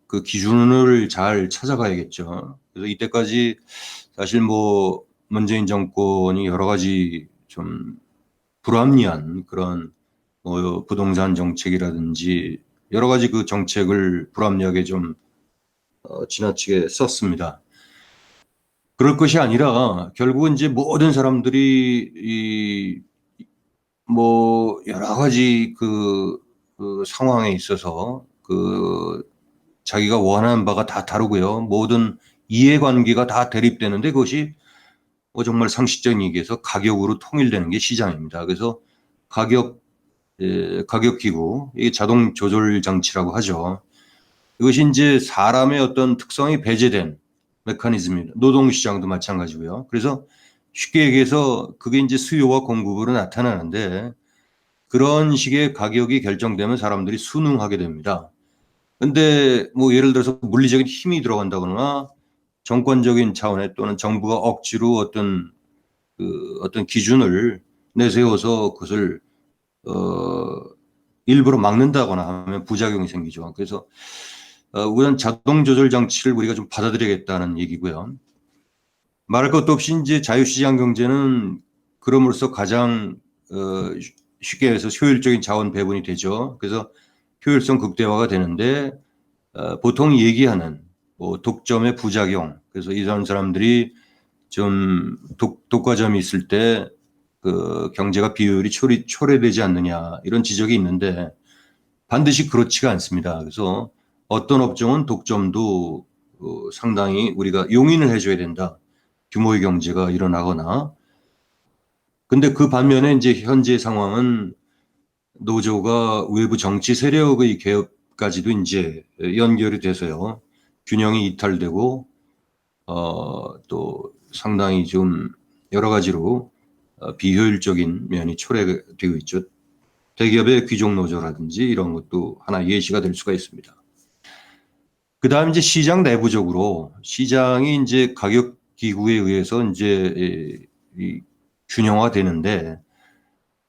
그 기준을 잘 찾아가야겠죠. 그래서 이때까지 사실 뭐 문재인 정권이 여러 가지 좀 불합리한 그런 뭐 부동산 정책이라든지 여러 가지 그 정책을 불합리하게 좀 지나치게 썼습니다. 그럴 것이 아니라 결국은 이제 모든 사람들이 이 뭐 여러 가지 그 상황에 있어서 그 자기가 원하는 바가 다 다르고요. 모든 이해관계가 다 대립되는데 그것이 뭐 정말 상식적인 얘기해서 가격으로 통일되는 게 시장입니다. 그래서 가격 기구, 이게 자동 조절 장치라고 하죠. 이것이 이제 사람의 어떤 특성이 배제된 메커니즘입니다. 노동시장도 마찬가지고요. 그래서 쉽게 얘기해서 그게 이제 수요와 공급으로 나타나는데 그런 식의 가격이 결정되면 사람들이 순응하게 됩니다. 근데 뭐 예를 들어서 물리적인 힘이 들어간다거나 정권적인 차원에 또는 정부가 억지로 어떤 기준을 내세워서 그것을 일부러 막는다거나 하면 부작용이 생기죠. 그래서 우선 자동 조절 장치를 우리가 좀 받아들여야겠다는 얘기고요. 말할 것도 없이 이제 자유시장 경제는 그럼으로써 가장 쉽게 해서 효율적인 자원 배분이 되죠. 그래서 효율성 극대화가 되는데 보통 얘기하는 뭐 독점의 부작용. 그래서 이런 사람들이 좀 독과점이 있을 때 그 경제가 비효율이 초래되지 않느냐 이런 지적이 있는데 반드시 그렇지가 않습니다. 그래서 어떤 업종은 독점도 상당히 우리가 용인을 해줘야 된다. 규모의 경제가 일어나거나. 근데 그 반면에 이제 현재 상황은 노조가 외부 정치 세력의 개혁까지도 이제 연결이 돼서요. 균형이 이탈되고 또 상당히 좀 여러 가지로 비효율적인 면이 초래되고 있죠. 대기업의 귀족 노조라든지 이런 것도 하나 예시가 될 수가 있습니다. 그 다음 이제 시장 내부적으로 시장이 이제 가격 기구에 의해서 이제 이 균형화되는데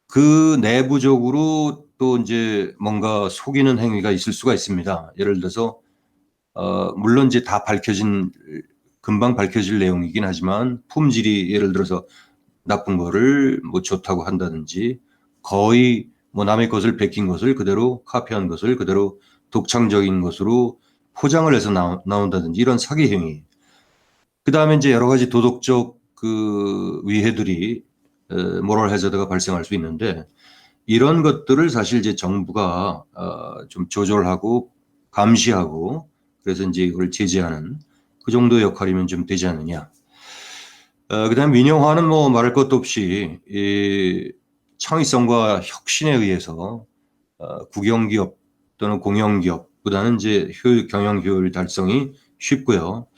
그 내부적으로 또 이제 뭔가 속이는 행위가 있을 수가 있습니다. 예를 들어서 물론 이제 다 금방 밝혀질 내용이긴 하지만 품질이 예를 들어서 나쁜 거를 뭐 좋다고 한다든지 거의 뭐 남의 것을 베낀 것을 그대로 카피한 것을 그대로 독창적인 것으로 포장을 해서 나온다든지 이런 사기 행위. 그 다음에 이제 여러 가지 도덕적 그 위해들이 모럴 해저드가 발생할 수 있는데 이런 것들을 사실 이제 정부가 좀 조절하고 감시하고 그래서 이제 이걸 제재하는 그 정도 역할이면 좀 되지 않느냐. 그다음 민영화는 뭐 말할 것도 없이 이 창의성과 혁신에 의해서 국영기업 또는 공영기업보다는 이제 경영 효율 달성이 쉽고요.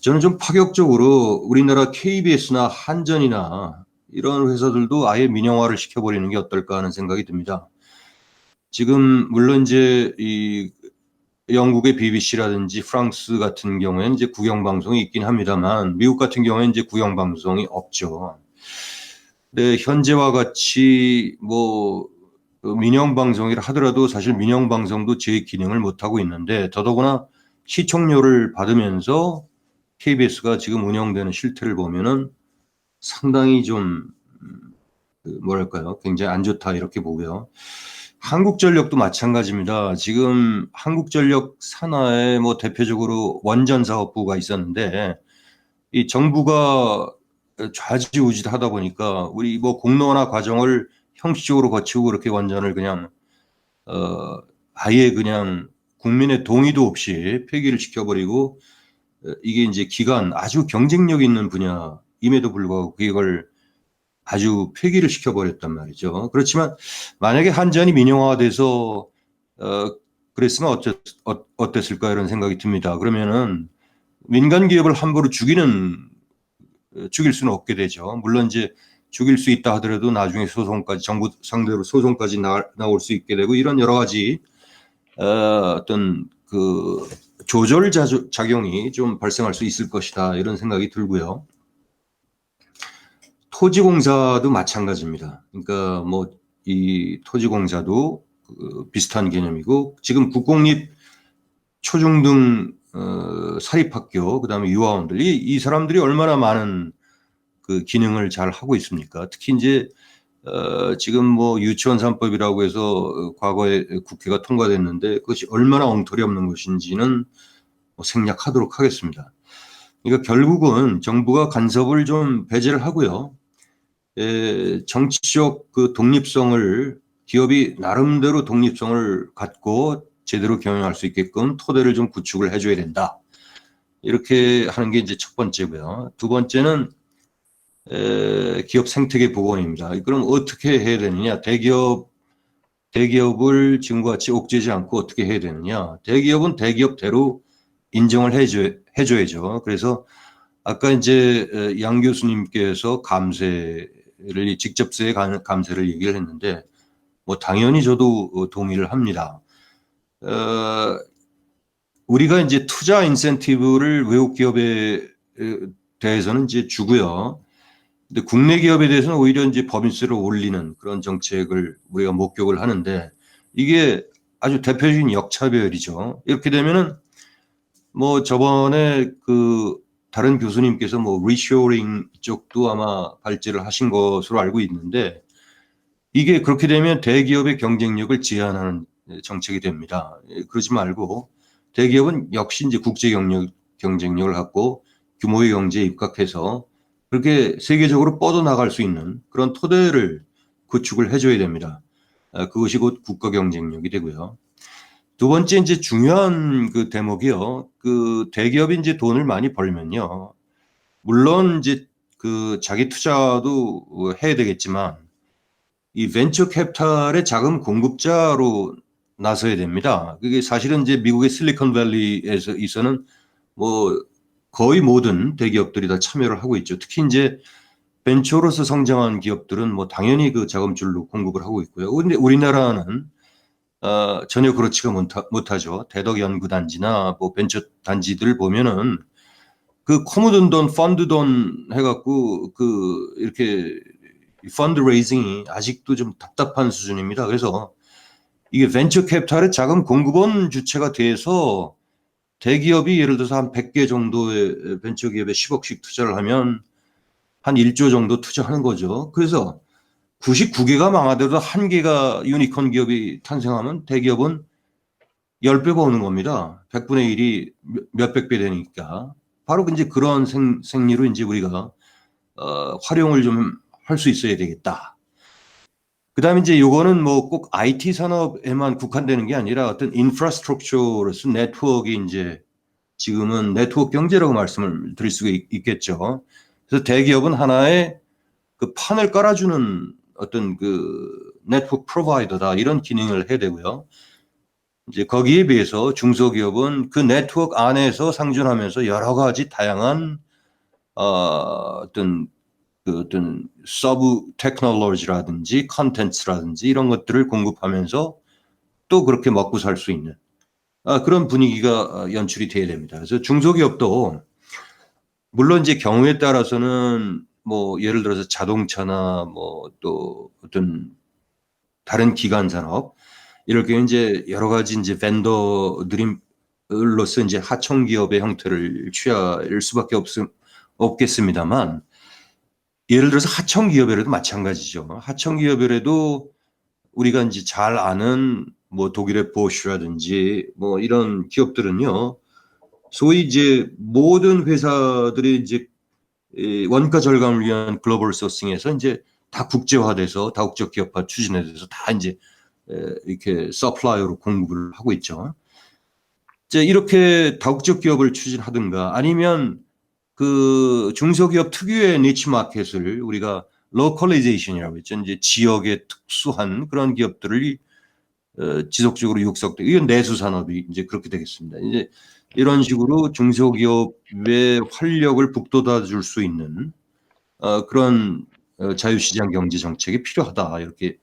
저는 좀 파격적으로 우리나라 KBS나 한전이나 이런 회사들도 아예 민영화를 시켜버리는 게 어떨까 하는 생각이 듭니다. 지금 물론 이제 이 영국의 BBC라든지 프랑스 같은 경우에는 이제 국영방송이 있긴 합니다만 미국 같은 경우에는 이제 국영방송이 없죠. 근데 현재와 같이 뭐 민영방송이라 하더라도 사실 민영방송도 제 기능을 못하고 있는데 더더구나 시청료를 받으면서 KBS가 지금 운영되는 실태를 보면은 상당히 좀 뭐랄까요? 굉장히 안 좋다 이렇게 보고요. 한국전력도 마찬가지입니다. 지금 한국전력 산하에 뭐 대표적으로 원전사업부가 있었는데 이 정부가 좌지우지하다 보니까 우리 뭐 공론화 과정을 형식적으로 거치고 그렇게 원전을 그냥 아예 그냥 국민의 동의도 없이 폐기를 시켜버리고 이게 이제 기간 아주 경쟁력 있는 분야임에도 불구하고 그걸 아주 폐기를 시켜버렸단 말이죠. 그렇지만 만약에 한전이 민영화돼서 그랬으면 어땠을까 이런 생각이 듭니다. 그러면은 민간 기업을 함부로 죽일 수는 없게 되죠. 물론 이제 죽일 수 있다 하더라도 나중에 소송까지 정부 상대로 소송까지 나올 수 있게 되고 이런 여러 가지 어떤 그 조절 작용이 좀 발생할 수 있을 것이다 이런 생각이 들고요. 토지공사도 마찬가지입니다. 그러니까 뭐 이 토지공사도 비슷한 개념이고 지금 국공립 초중등 사립학교 그다음에 유아원들 이 사람들이 얼마나 많은 그 기능을 잘 하고 있습니까? 특히 이제 지금 뭐 유치원 3법이라고 해서 과거에 국회가 통과됐는데 그것이 얼마나 엉터리 없는 것인지는 뭐 생략하도록 하겠습니다. 그러니까 결국은 정부가 간섭을 좀 배제를 하고요. 정치적 그 독립성을 기업이 나름대로 독립성을 갖고 제대로 경영할 수 있게끔 토대를 좀 구축을 해줘야 된다. 이렇게 하는 게 이제 첫 번째고요. 두 번째는 기업 생태계 복원입니다. 그럼 어떻게 해야 되느냐? 대기업을 지금과 같이 옥죄지 않고 어떻게 해야 되느냐? 대기업은 대기업대로 인정을 해줘야죠. 그래서 아까 이제 양 교수님께서 감세를 직접세 감세를 얘기를 했는데 뭐 당연히 저도 동의를 합니다. 우리가 이제 투자 인센티브를 외국 기업에 대해서는 이제 주고요. 근데 국내 기업에 대해서는 오히려 이제 법인세를 올리는 그런 정책을 우리가 목격을 하는데 이게 아주 대표적인 역차별이죠. 이렇게 되면은 뭐 저번에 그 다른 교수님께서 뭐 리쇼링 쪽도 아마 발제를 하신 것으로 알고 있는데 이게 그렇게 되면 대기업의 경쟁력을 제한하는 정책이 됩니다. 그러지 말고 대기업은 역시 이제 국제 경쟁력을 갖고 규모의 경제에 입각해서 그렇게 세계적으로 뻗어나갈 수 있는 그런 토대를 구축을 해줘야 됩니다. 그것이 곧 국가 경쟁력이 되고요. 두 번째 이제 중요한 그 대목이요. 그 대기업이 이제 돈을 많이 벌면요. 물론 이제 그 자기 투자도 해야 되겠지만 이 벤처 캐피탈의 자금 공급자로 나서야 됩니다. 그게 사실은 이제 미국의 실리콘밸리에서 있어는 뭐 거의 모든 대기업들이 다 참여를 하고 있죠. 특히 이제 벤처로서 성장한 기업들은 뭐 당연히 그 자금줄로 공급을 하고 있고요. 근데 우리나라는 전혀 그렇지가 못하죠. 대덕연구단지나 뭐 벤처 단지들 보면은 그 코묻은 돈, 펀드 돈 해갖고 그 이렇게 펀드 레이징이 아직도 좀 답답한 수준입니다. 그래서 이게 벤처 캐피탈의 자금 공급원 주체가 돼서 대기업이 예를 들어서 한 100개 정도의 벤처 기업에 10억씩 투자를 하면 한 1조 정도 투자하는 거죠. 그래서 99개가 망하더라도 1개가 유니콘 기업이 탄생하면 대기업은 10배 버는 겁니다. 100분의 1이 몇백 배 되니까. 바로 이제 그런 생리로 이제 우리가 활용을 좀 할 수 있어야 되겠다. 그 다음에 이제 요거는 뭐 꼭 IT 산업에만 국한되는 게 아니라 어떤 인프라스트럭처로서 네트워크가 이제 지금은 네트워크 경제라고 말씀을 드릴 수가 있겠죠. 그래서 대기업은 하나의 그 판을 깔아주는 어떤 그 네트워크 프로바이더다 이런 기능을 해야 되고요. 이제 거기에 비해서 중소기업은 그 네트워크 안에서 상존하면서 여러 가지 다양한 어떤 서브 테크놀로지라든지 컨텐츠라든지 이런 것들을 공급하면서 또 그렇게 먹고 살 수 있는 그런 분위기가 연출이 돼야 됩니다. 그래서 중소기업도 물론 이제 경우에 따라서는 뭐 예를 들어서 자동차나 뭐 또 어떤 다른 기관 산업 이렇게 이제 여러 가지 이제 벤더들로서 이제 하청 기업의 형태를 취할 수밖에 없겠습니다만 예를 들어서 하청 기업이라도 마찬가지죠. 하청 기업이라도 우리가 이제 잘 아는 뭐 독일의 보쉬라든지 뭐 이런 기업들은요. 소위 이제 모든 회사들이 이제 원가 절감을 위한 글로벌 소싱에서 이제 다 국제화돼서 다국적 기업화 추진에 대해서 다 이제 이렇게 서플라이어로 공급을 하고 있죠. 이제 이렇게 다국적 기업을 추진하든가 아니면 그 중소기업 특유의 니치 마켓을 우리가 로컬리제이션이라고 했죠. 이제 지역에 특수한 그런 기업들을 지속적으로 육성돼. 이건 내수 산업이 이제 그렇게 되겠습니다. 이제 이런 식으로 중소기업의 활력을 북돋아 줄 수 있는 그런 자유시장 경제 정책이 필요하다 이렇게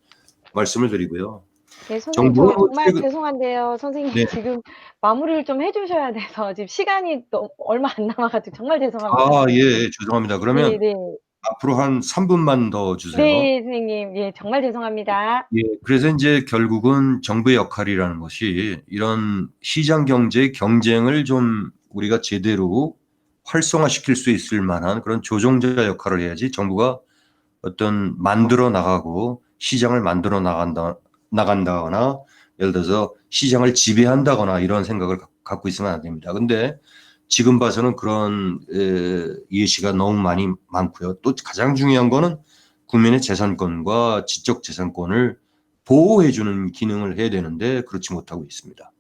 말씀을 드리고요. 네, 선생님, 정부가 저 뭐 정말 최근 죄송한데요. 선생님, 네. 지금 마무리를 좀 해주셔야 돼서 지금 시간이 얼마 안 남아가지고 정말 죄송합니다, 아, 선생님. 예, 죄송합니다. 네, 그러면 네. 앞으로 한 3분만 더 주세요. 네, 선생님. 예, 정말 죄송합니다. 예, 그래서 이제 결국은 정부의 역할이라는 것이 이런 시장 경제의 경쟁을 좀 우리가 제대로 활성화시킬 수 있을 만한 그런 조종자 역할을 해야지 정부가 어떤 만들어 나가고 시장을 만들어 나간다거나 예를 들어서 시장을 지배한다거나 이런 생각을 갖고 있으면 안 됩니다. 근데 지금 봐서는 그런 예시가 너무 많고요. 또 가장 중요한 거는 국민의 재산권과 지적 재산권을 보호해주는 기능을 해야 되는데 그렇지 못하고 있습니다.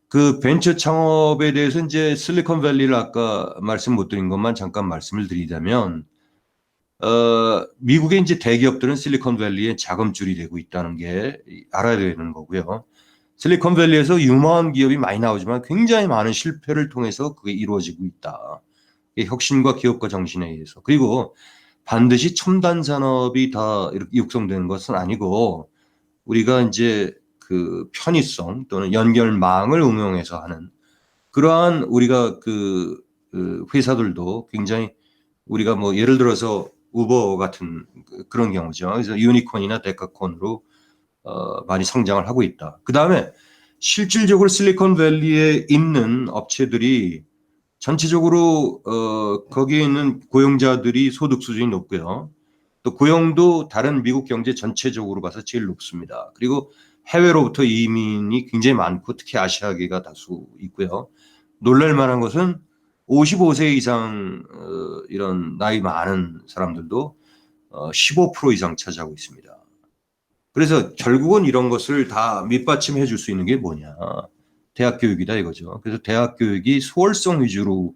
그 벤처 창업에 대해서 이제 실리콘밸리를 아까 말씀 못 드린 것만 잠깐 말씀을 드리자면 미국의 이제 대기업들은 실리콘밸리의 자금줄이 되고 있다는 게 알아야 되는 거고요. 실리콘밸리에서 유망한 기업이 많이 나오지만 굉장히 많은 실패를 통해서 그게 이루어지고 있다. 혁신과 기업가 정신에 의해서. 그리고 반드시 첨단 산업이 다 이렇게 육성되는 것은 아니고 우리가 이제 그 편의성 또는 연결망을 응용해서 하는 그러한 우리가 그 회사들도 굉장히 우리가 뭐 예를 들어서 우버 같은 그런 경우죠. 그래서 유니콘이나 데카콘으로 많이 성장을 하고 있다. 그 다음에 실질적으로 실리콘밸리에 있는 업체들이 전체적으로 거기에 있는 고용자들이 소득 수준이 높고요. 또 고용도 다른 미국 경제 전체적으로 봐서 제일 높습니다. 그리고 해외로부터 이민이 굉장히 많고 특히 아시아계가 다수 있고요. 놀랄 만한 것은 55세 이상 이런 나이 많은 사람들도 15% 이상 차지하고 있습니다. 그래서 결국은 이런 것을 다 밑받침해 줄 수 있는 게 뭐냐. 대학 교육이다 이거죠. 그래서 대학 교육이 수월성 위주로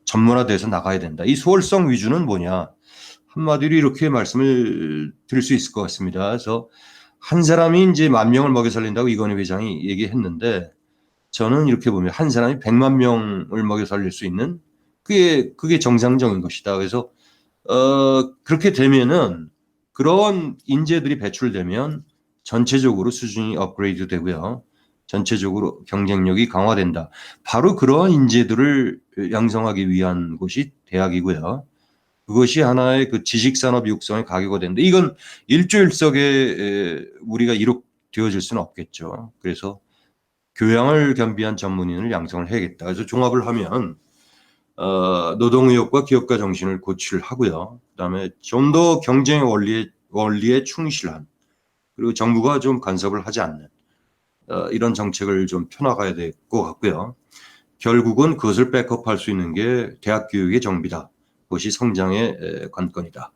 전문화돼서 나가야 된다. 이 수월성 위주는 뭐냐. 한마디로 이렇게 말씀을 드릴 수 있을 것 같습니다. 그래서 한 사람이 이제 10,000명을 먹여 살린다고 이건희 회장이 얘기했는데 저는 이렇게 보면 한 사람이 100만 명을 먹여 살릴 수 있는 그게 정상적인 것이다. 그래서 그렇게 되면은 그런 인재들이 배출되면 전체적으로 수준이 업그레이드 되고요. 전체적으로 경쟁력이 강화된다. 바로 그러한 인재들을 양성하기 위한 곳이 대학이고요. 그것이 하나의 그 지식산업 육성의 가계가 되는데 이건 일조일석에 우리가 이룩되어질 수는 없겠죠. 그래서 교양을 겸비한 전문인을 양성을 해야겠다. 그래서 종합을 하면 노동의욕과 기업가 정신을 고취하고요. 그다음에 좀 더 경쟁의 원리에 충실한 그리고 정부가 좀 간섭을 하지 않는 이런 정책을 좀 펴나가야 될 것 같고요. 결국은 그것을 백업할 수 있는 게 대학 교육의 정비다. 그것이 성장의 관건이다.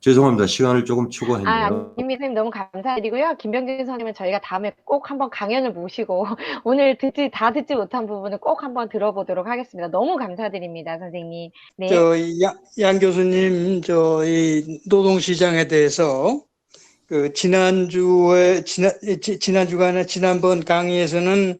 죄송합니다. 시간을 조금 초과했네요. 아닙니다. 선생님 너무 감사드리고요. 김병준 선생님은 저희가 다음에 꼭 한번 강연을 모시고 오늘 다 듣지 못한 부분을 꼭 한번 들어보도록 하겠습니다. 너무 감사드립니다, 선생님. 네. 양 교수님, 이 노동시장에 대해서 그 지난번 강의에서는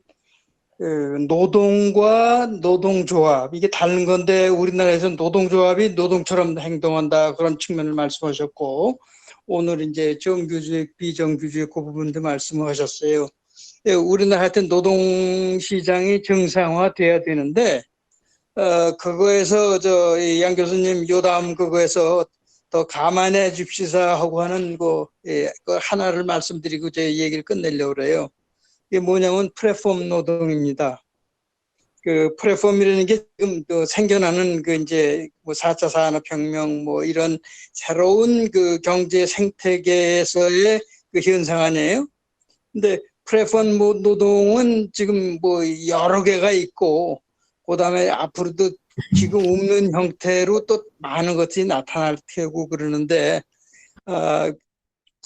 그 노동과 노동조합 이게 다른 건데 우리나라에서는 노동조합이 노동처럼 행동한다 그런 측면을 말씀하셨고 오늘 이제 정규직, 비정규직 그 부분도 말씀하셨어요. 우리나라 하여튼 노동시장이 정상화돼야 되는데 그거에서 양 교수님 요담 그거에서 더 감안해 줍시다 하고 하는 그 하나를 말씀드리고 제 얘기를 끝내려고 그래요. 이게 뭐냐면 플랫폼 노동입니다. 그 플랫폼이라는 게 지금 생겨나는 그 이제 뭐 4차 산업혁명 뭐 이런 새로운 그 경제 생태계에서의 그 현상 아니에요? 근데 플랫폼 노동은 지금 뭐 여러 개가 있고 그다음에 앞으로도 지금 없는 형태로 또 많은 것이 나타날 테고 그러는데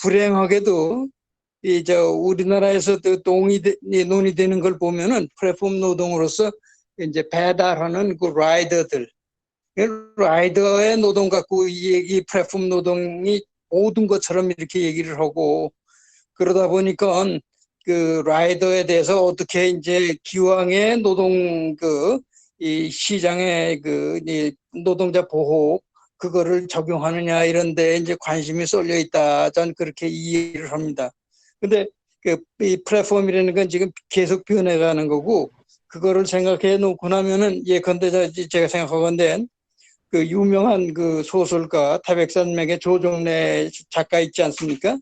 불행하게도 우리나라에서 논의되는 걸 보면은 플랫폼 노동으로서 이제 배달하는 그 라이더들, 라이더의 노동 갖고 이 플랫폼 노동이 모든 것처럼 이렇게 얘기를 하고, 그러다 보니까 그 라이더에 대해서 어떻게 이제 기왕의 노동 이 시장의 이 노동자 보호 그거를 적용하느냐 이런데 이제 관심이 쏠려 있다. 전 그렇게 이해를 합니다. 근데 이 플랫폼이라는 건 지금 계속 변해가는 거고, 그거를 생각해 놓고 나면은 예컨대 제가 생각하건대 그 유명한 그 소설가 태백산맥의 조정래 작가 있지 않습니까?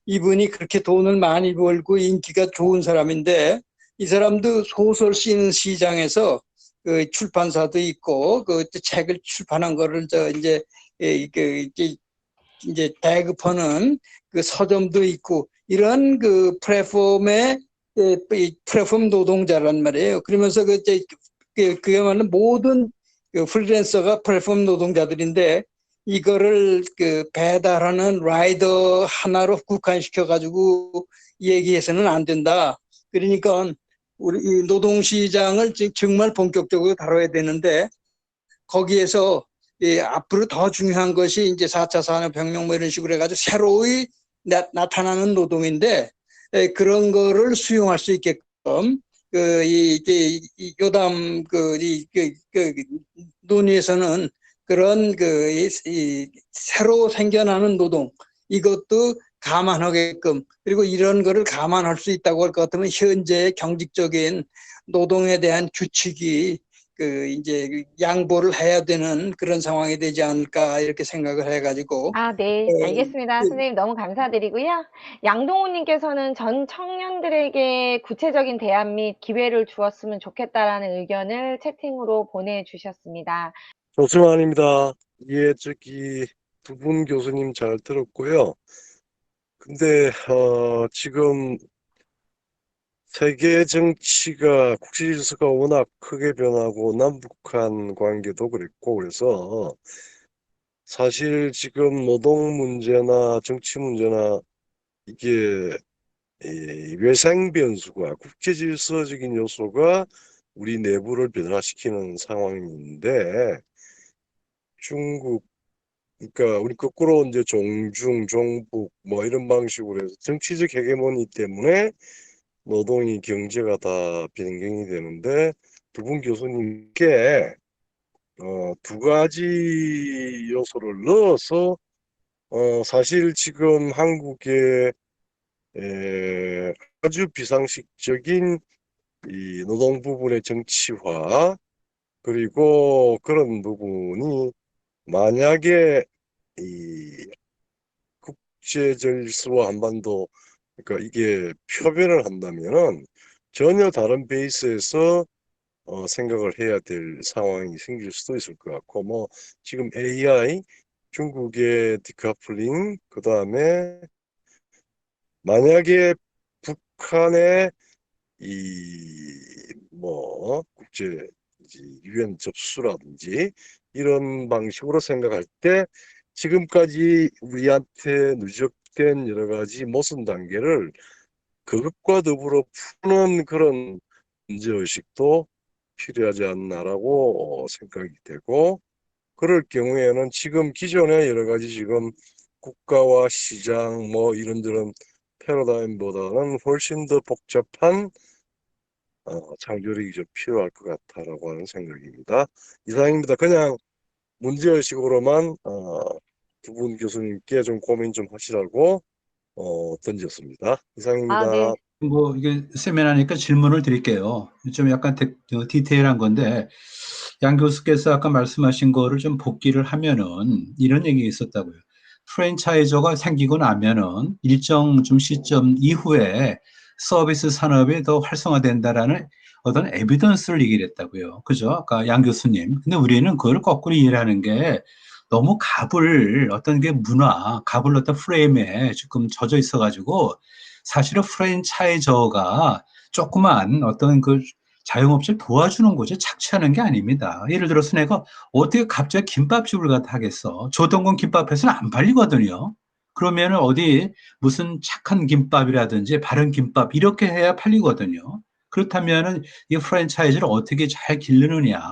이분이 그렇게 돈을 많이 벌고 인기가 좋은 사람인데, 이 사람도 소설 쓰는 시장에서 그 출판사도 있고 그 책을 출판한 거를 이제 대급하는 그 서점도 있고, 이런 그 플랫폼의 플랫폼 노동자란 말이에요. 그러면서 그야말로 모든 그 프리랜서가 플랫폼 노동자들인데, 이거를 그 배달하는 라이더 하나로 국한시켜 가지고 얘기해서는 안 된다. 그러니까 우리 이 노동시장을 정말 본격적으로 다뤄야 되는데, 거기에서 앞으로 더 중요한 것이 이제 4차 산업혁명 뭐 이런 식으로 해가지고 새로이 나타나는 노동인데, 그런 거를 수용할 수 있게끔 이 요담 논의에서는 그런 새로 생겨나는 노동, 이것도 감안하게끔, 그리고 이런 거를 감안할 수 있다고 할 것 같으면 현재의 경직적인 노동에 대한 규칙이 이제 양보를 해야 되는 그런 상황이 되지 않을까 이렇게 생각을 해가지고. 네, 알겠습니다. 선생님 너무 감사드리고요. 양동훈님께서는 전 청년들에게 구체적인 대안 및 기회를 주었으면 좋겠다라는 의견을 채팅으로 보내주셨습니다. 조승환입니다. 예, 두 분 교수님 잘 들었고요. 근데, 지금 세계 정치가, 국제 질서가 워낙 크게 변하고, 남북한 관계도 그랬고, 그래서 사실 지금 노동 문제나 정치 문제나 이게 외생 변수가, 국제 질서적인 요소가 우리 내부를 변화시키는 상황인데, 중국, 그러니까 우리 거꾸로 이제 종중, 종북 뭐 이런 방식으로 해서 정치적 헤게모니 때문에 노동이 경제가 다 변경이 되는데, 두 분 교수님께 두 가지 요소를 넣어서 사실 지금 한국의 아주 비상식적인 이 노동 부분의 정치화, 그리고 그런 부분이 만약에 이 국제 질서와 한반도, 그러니까 이게 표변을 한다면은 전혀 다른 베이스에서 생각을 해야 될 상황이 생길 수도 있을 것 같고, 뭐 지금 AI, 중국의 디카플링, 그 다음에 만약에 북한의 국제 유엔 접수라든지 이런 방식으로 생각할 때 지금까지 우리한테 누적된 여러 가지 모순 단계를 그것과 더불어 푸는 그런 문제의식도 필요하지 않나라고 생각이 되고, 그럴 경우에는 지금 기존의 여러 가지 지금 국가와 시장 뭐 이런저런 패러다임보다는 훨씬 더 복잡한 창조력이 좀 필요할 것 같다라고 하는 생각입니다. 이상입니다. 그냥 문제의식으로만 두 분 교수님께 좀 고민 좀 하시라고 던졌습니다. 이상입니다. 네. 뭐 이게 세미나니까 질문을 드릴게요. 좀 약간 디테일한 건데, 양 교수께서 아까 말씀하신 거를 좀 복기를 하면은 이런 얘기가 있었다고요. 프랜차이저가 생기고 나면은 일정 좀 시점 이후에 서비스 산업이 더 활성화된다라는 어떤 에비던스를 얘기를 했다고요. 그죠? 아까 양 교수님. 근데 우리는 그걸 거꾸로 이해를 하는 게, 너무 어떤 게 갑을 어떤 프레임에 지금 젖어 있어가지고, 사실은 프랜차이저가 조그만 어떤 그 자영업자를 도와주는 곳에 착취하는 게 아닙니다. 예를 들어서 내가 어떻게 갑자기 김밥집을 갖다 하겠어? 조동건 김밥에서는 안 팔리거든요. 그러면은 어디 무슨 착한 김밥이라든지 바른 김밥 이렇게 해야 팔리거든요. 그렇다면은 이 프랜차이즈를 어떻게 잘 기르느냐.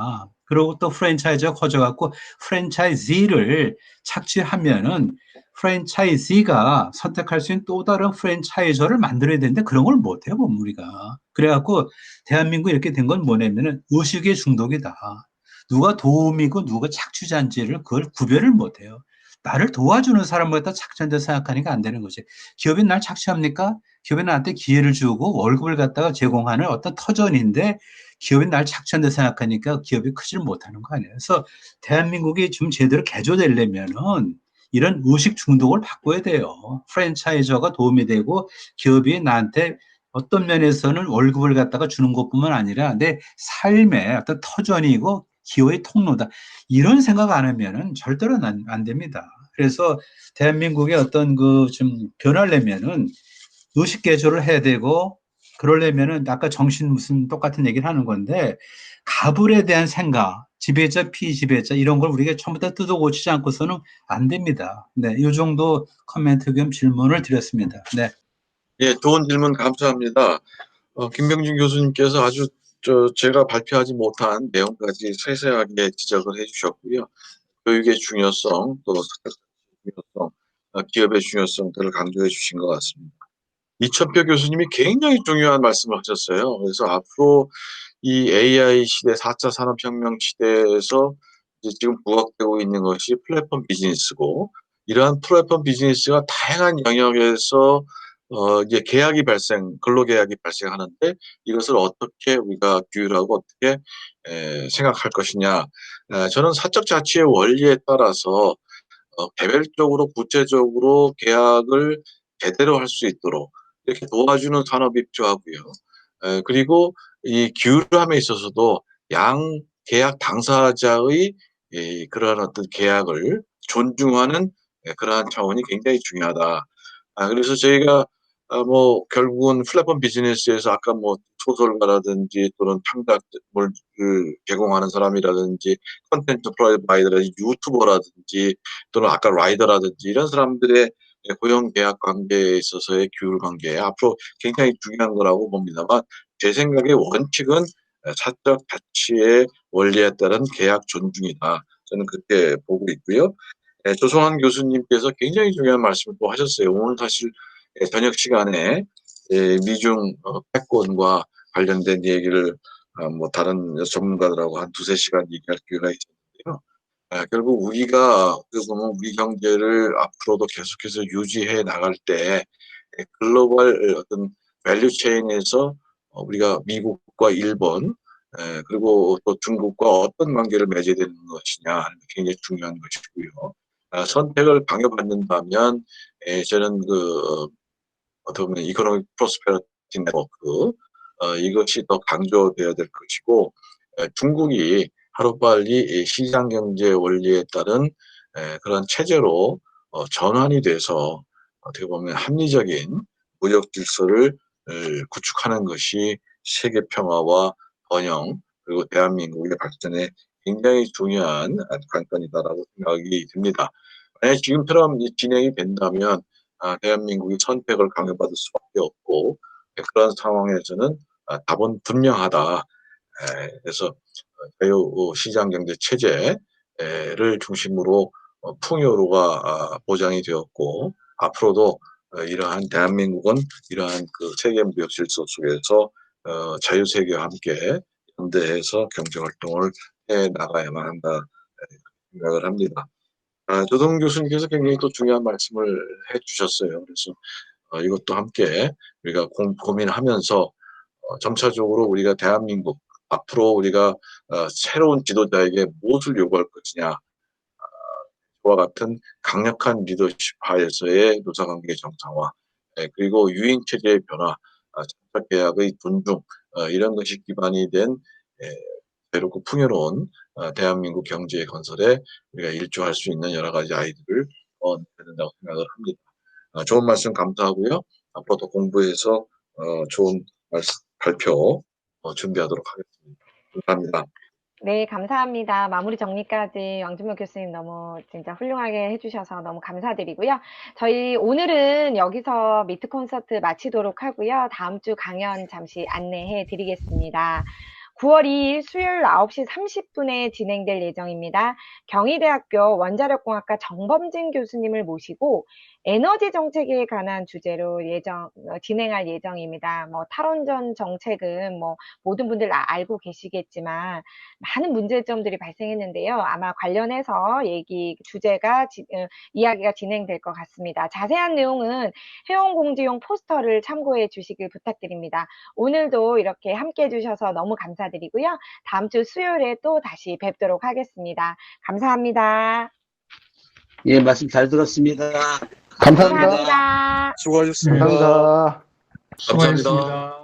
그리고 또 프랜차이즈가 커져갖고 프랜차이즈를 착취하면은 프랜차이즈가 선택할 수 있는 또 다른 프랜차이저를 만들어야 되는데 그런 걸 못해요, 보면 우리가. 그래갖고 대한민국 이렇게 된 건 뭐냐면은 의식의 중독이다. 누가 도움이고 누가 착취자인지를 그걸 구별을 못해요. 나를 도와주는 사람을 갖다 착취한다 생각하니까 안 되는 거지. 기업이 날 착취합니까? 기업이 나한테 기회를 주고 월급을 갖다가 제공하는 어떤 터전인데 기업이 날 착취한다 생각하니까 기업이 크지를 못하는 거 아니에요. 그래서 대한민국이 좀 제대로 개조되려면은 이런 의식 중독을 바꿔야 돼요. 프랜차이저가 도움이 되고 기업이 나한테 어떤 면에서는 월급을 갖다가 주는 것뿐만 아니라 내 삶의 어떤 터전이고 기여의 통로다. 이런 생각 안 하면은 절대로 안 됩니다. 그래서 대한민국의 어떤 그 좀 변하려면은 의식 개조를 해야 되고 그러려면은 아까 정신 무슨 똑같은 얘기를 하는 건데 가불에 대한 생각, 지배자, 피지배자 이런 걸 우리가 처음부터 뜯어 고치지 않고서는 안 됩니다. 네, 이 정도 코멘트 겸 질문을 드렸습니다. 네. 예, 좋은 질문 감사합니다. 김병준 교수님께서 아주 제가 발표하지 못한 내용까지 세세하게 지적을 해주셨고요. 교육의 중요성, 또 중요성, 기업의 중요성들을 강조해 주신 것 같습니다. 이천표 교수님이 굉장히 중요한 말씀을 하셨어요. 그래서 앞으로 이 AI 시대, 4차 산업혁명 시대에서 이제 지금 부각되고 있는 것이 플랫폼 비즈니스고, 이러한 플랫폼 비즈니스가 다양한 영역에서 이제 근로계약이 발생하는데 이것을 어떻게 우리가 규율하고 어떻게 생각할 것이냐. 저는 사적 자치의 원리에 따라서 개별적으로 구체적으로 계약을 제대로 할 수 있도록 이렇게 도와주는 산업이 필요하고요. 그리고 이 규율함에 있어서도 양 계약 당사자의 그러한 어떤 계약을 존중하는 그러한 차원이 굉장히 중요하다. 그래서 저희가 뭐 결국은 플랫폼 비즈니스에서 아까 뭐 소설가라든지 또는 창작물 제공하는 사람이라든지 컨텐츠 프로바이더라든지 유튜버라든지 또는 아까 라이더라든지 이런 사람들의 고용 계약 관계에 있어서의 규율 관계 앞으로 굉장히 중요한 거라고 봅니다만 제 생각의 원칙은 사적 가치의 원리에 따른 계약 존중이다. 저는 그렇게 보고 있고요. 조성환 교수님께서 굉장히 중요한 말씀을 또 하셨어요. 오늘 사실 저녁 시간에 미중 패권과 관련된 얘기를 뭐 다른 전문가들하고 한 두세 시간 얘기할 기회가 있었는데요. 결국 우리가 보면 우리 경제를 앞으로도 계속해서 유지해 나갈 때 글로벌 어떤 밸류 체인에서 우리가 미국과 일본 그리고 또 중국과 어떤 관계를 맺어야 되는 것이냐 굉장히 중요한 것이고요. 선택을 강요받는다면 저는 어떻게 보면 이코노믹 프로스페러티 네트워크 이것이 더 강조되어야 될 것이고 중국이 하루빨리 시장 경제 원리에 따른 그런 체제로 전환이 돼서 어떻게 보면 합리적인 무역 질서를 구축하는 것이 세계 평화와 번영 그리고 대한민국의 발전에 굉장히 중요한 관건이다라고 생각이 듭니다. 만약 지금처럼 진행이 된다면 대한민국이 선택을 강요받을 수밖에 없고 그런 상황에서는 답은 분명하다. 그래서 자유시장 경제 체제를 중심으로 풍요로가 보장이 되었고 앞으로도 이러한 대한민국은 이러한 그 세계 무역 질서 속에서 자유세계와 함께 연대해서 경제 활동을 해 나가야만 한다 생각을 합니다. 조성 교수님께서 굉장히 또 중요한 말씀을 해주셨어요. 그래서 이것도 함께 우리가 고민하면서 점차적으로 우리가 대한민국 앞으로 우리가 새로운 지도자에게 무엇을 요구할 것이냐 와 같은 강력한 리더십 하에서의 노사관계 정상화 그리고 유인 체제의 변화 청탁 계약의 존중 이런 것이 기반이 된 자유롭고 풍요로운 대한민국 경제 건설에 우리가 일조할 수 있는 여러 가지 아이디어를 내야 된다고 생각을 합니다. 좋은 말씀 감사하고요. 앞으로도 공부해서 좋은 발표 준비하도록 하겠습니다. 감사합니다. 네, 감사합니다. 마무리 정리까지 왕준모 교수님 너무 진짜 훌륭하게 해주셔서 너무 감사드리고요. 저희 오늘은 여기서 미트 콘서트 마치도록 하고요. 다음 주 강연 잠시 안내해 드리겠습니다. 9월 2일 수요일 9시 30분에 진행될 예정입니다. 경희대학교 원자력공학과 정범진 교수님을 모시고 에너지 정책에 관한 주제로 진행할 예정입니다. 뭐 탈원전 정책은 뭐 모든 분들 알고 계시겠지만 많은 문제점들이 발생했는데요. 아마 관련해서 이야기가 진행될 것 같습니다. 자세한 내용은 회원공지용 포스터를 참고해 주시길 부탁드립니다. 오늘도 이렇게 함께 해주셔서 너무 감사드리고요. 다음 주 수요일에 또 다시 뵙도록 하겠습니다. 감사합니다. 예, 말씀 잘 들었습니다. 감사합니다. 수고하셨습니다. 감사합니다. 감사합니다. 수고하셨습니다.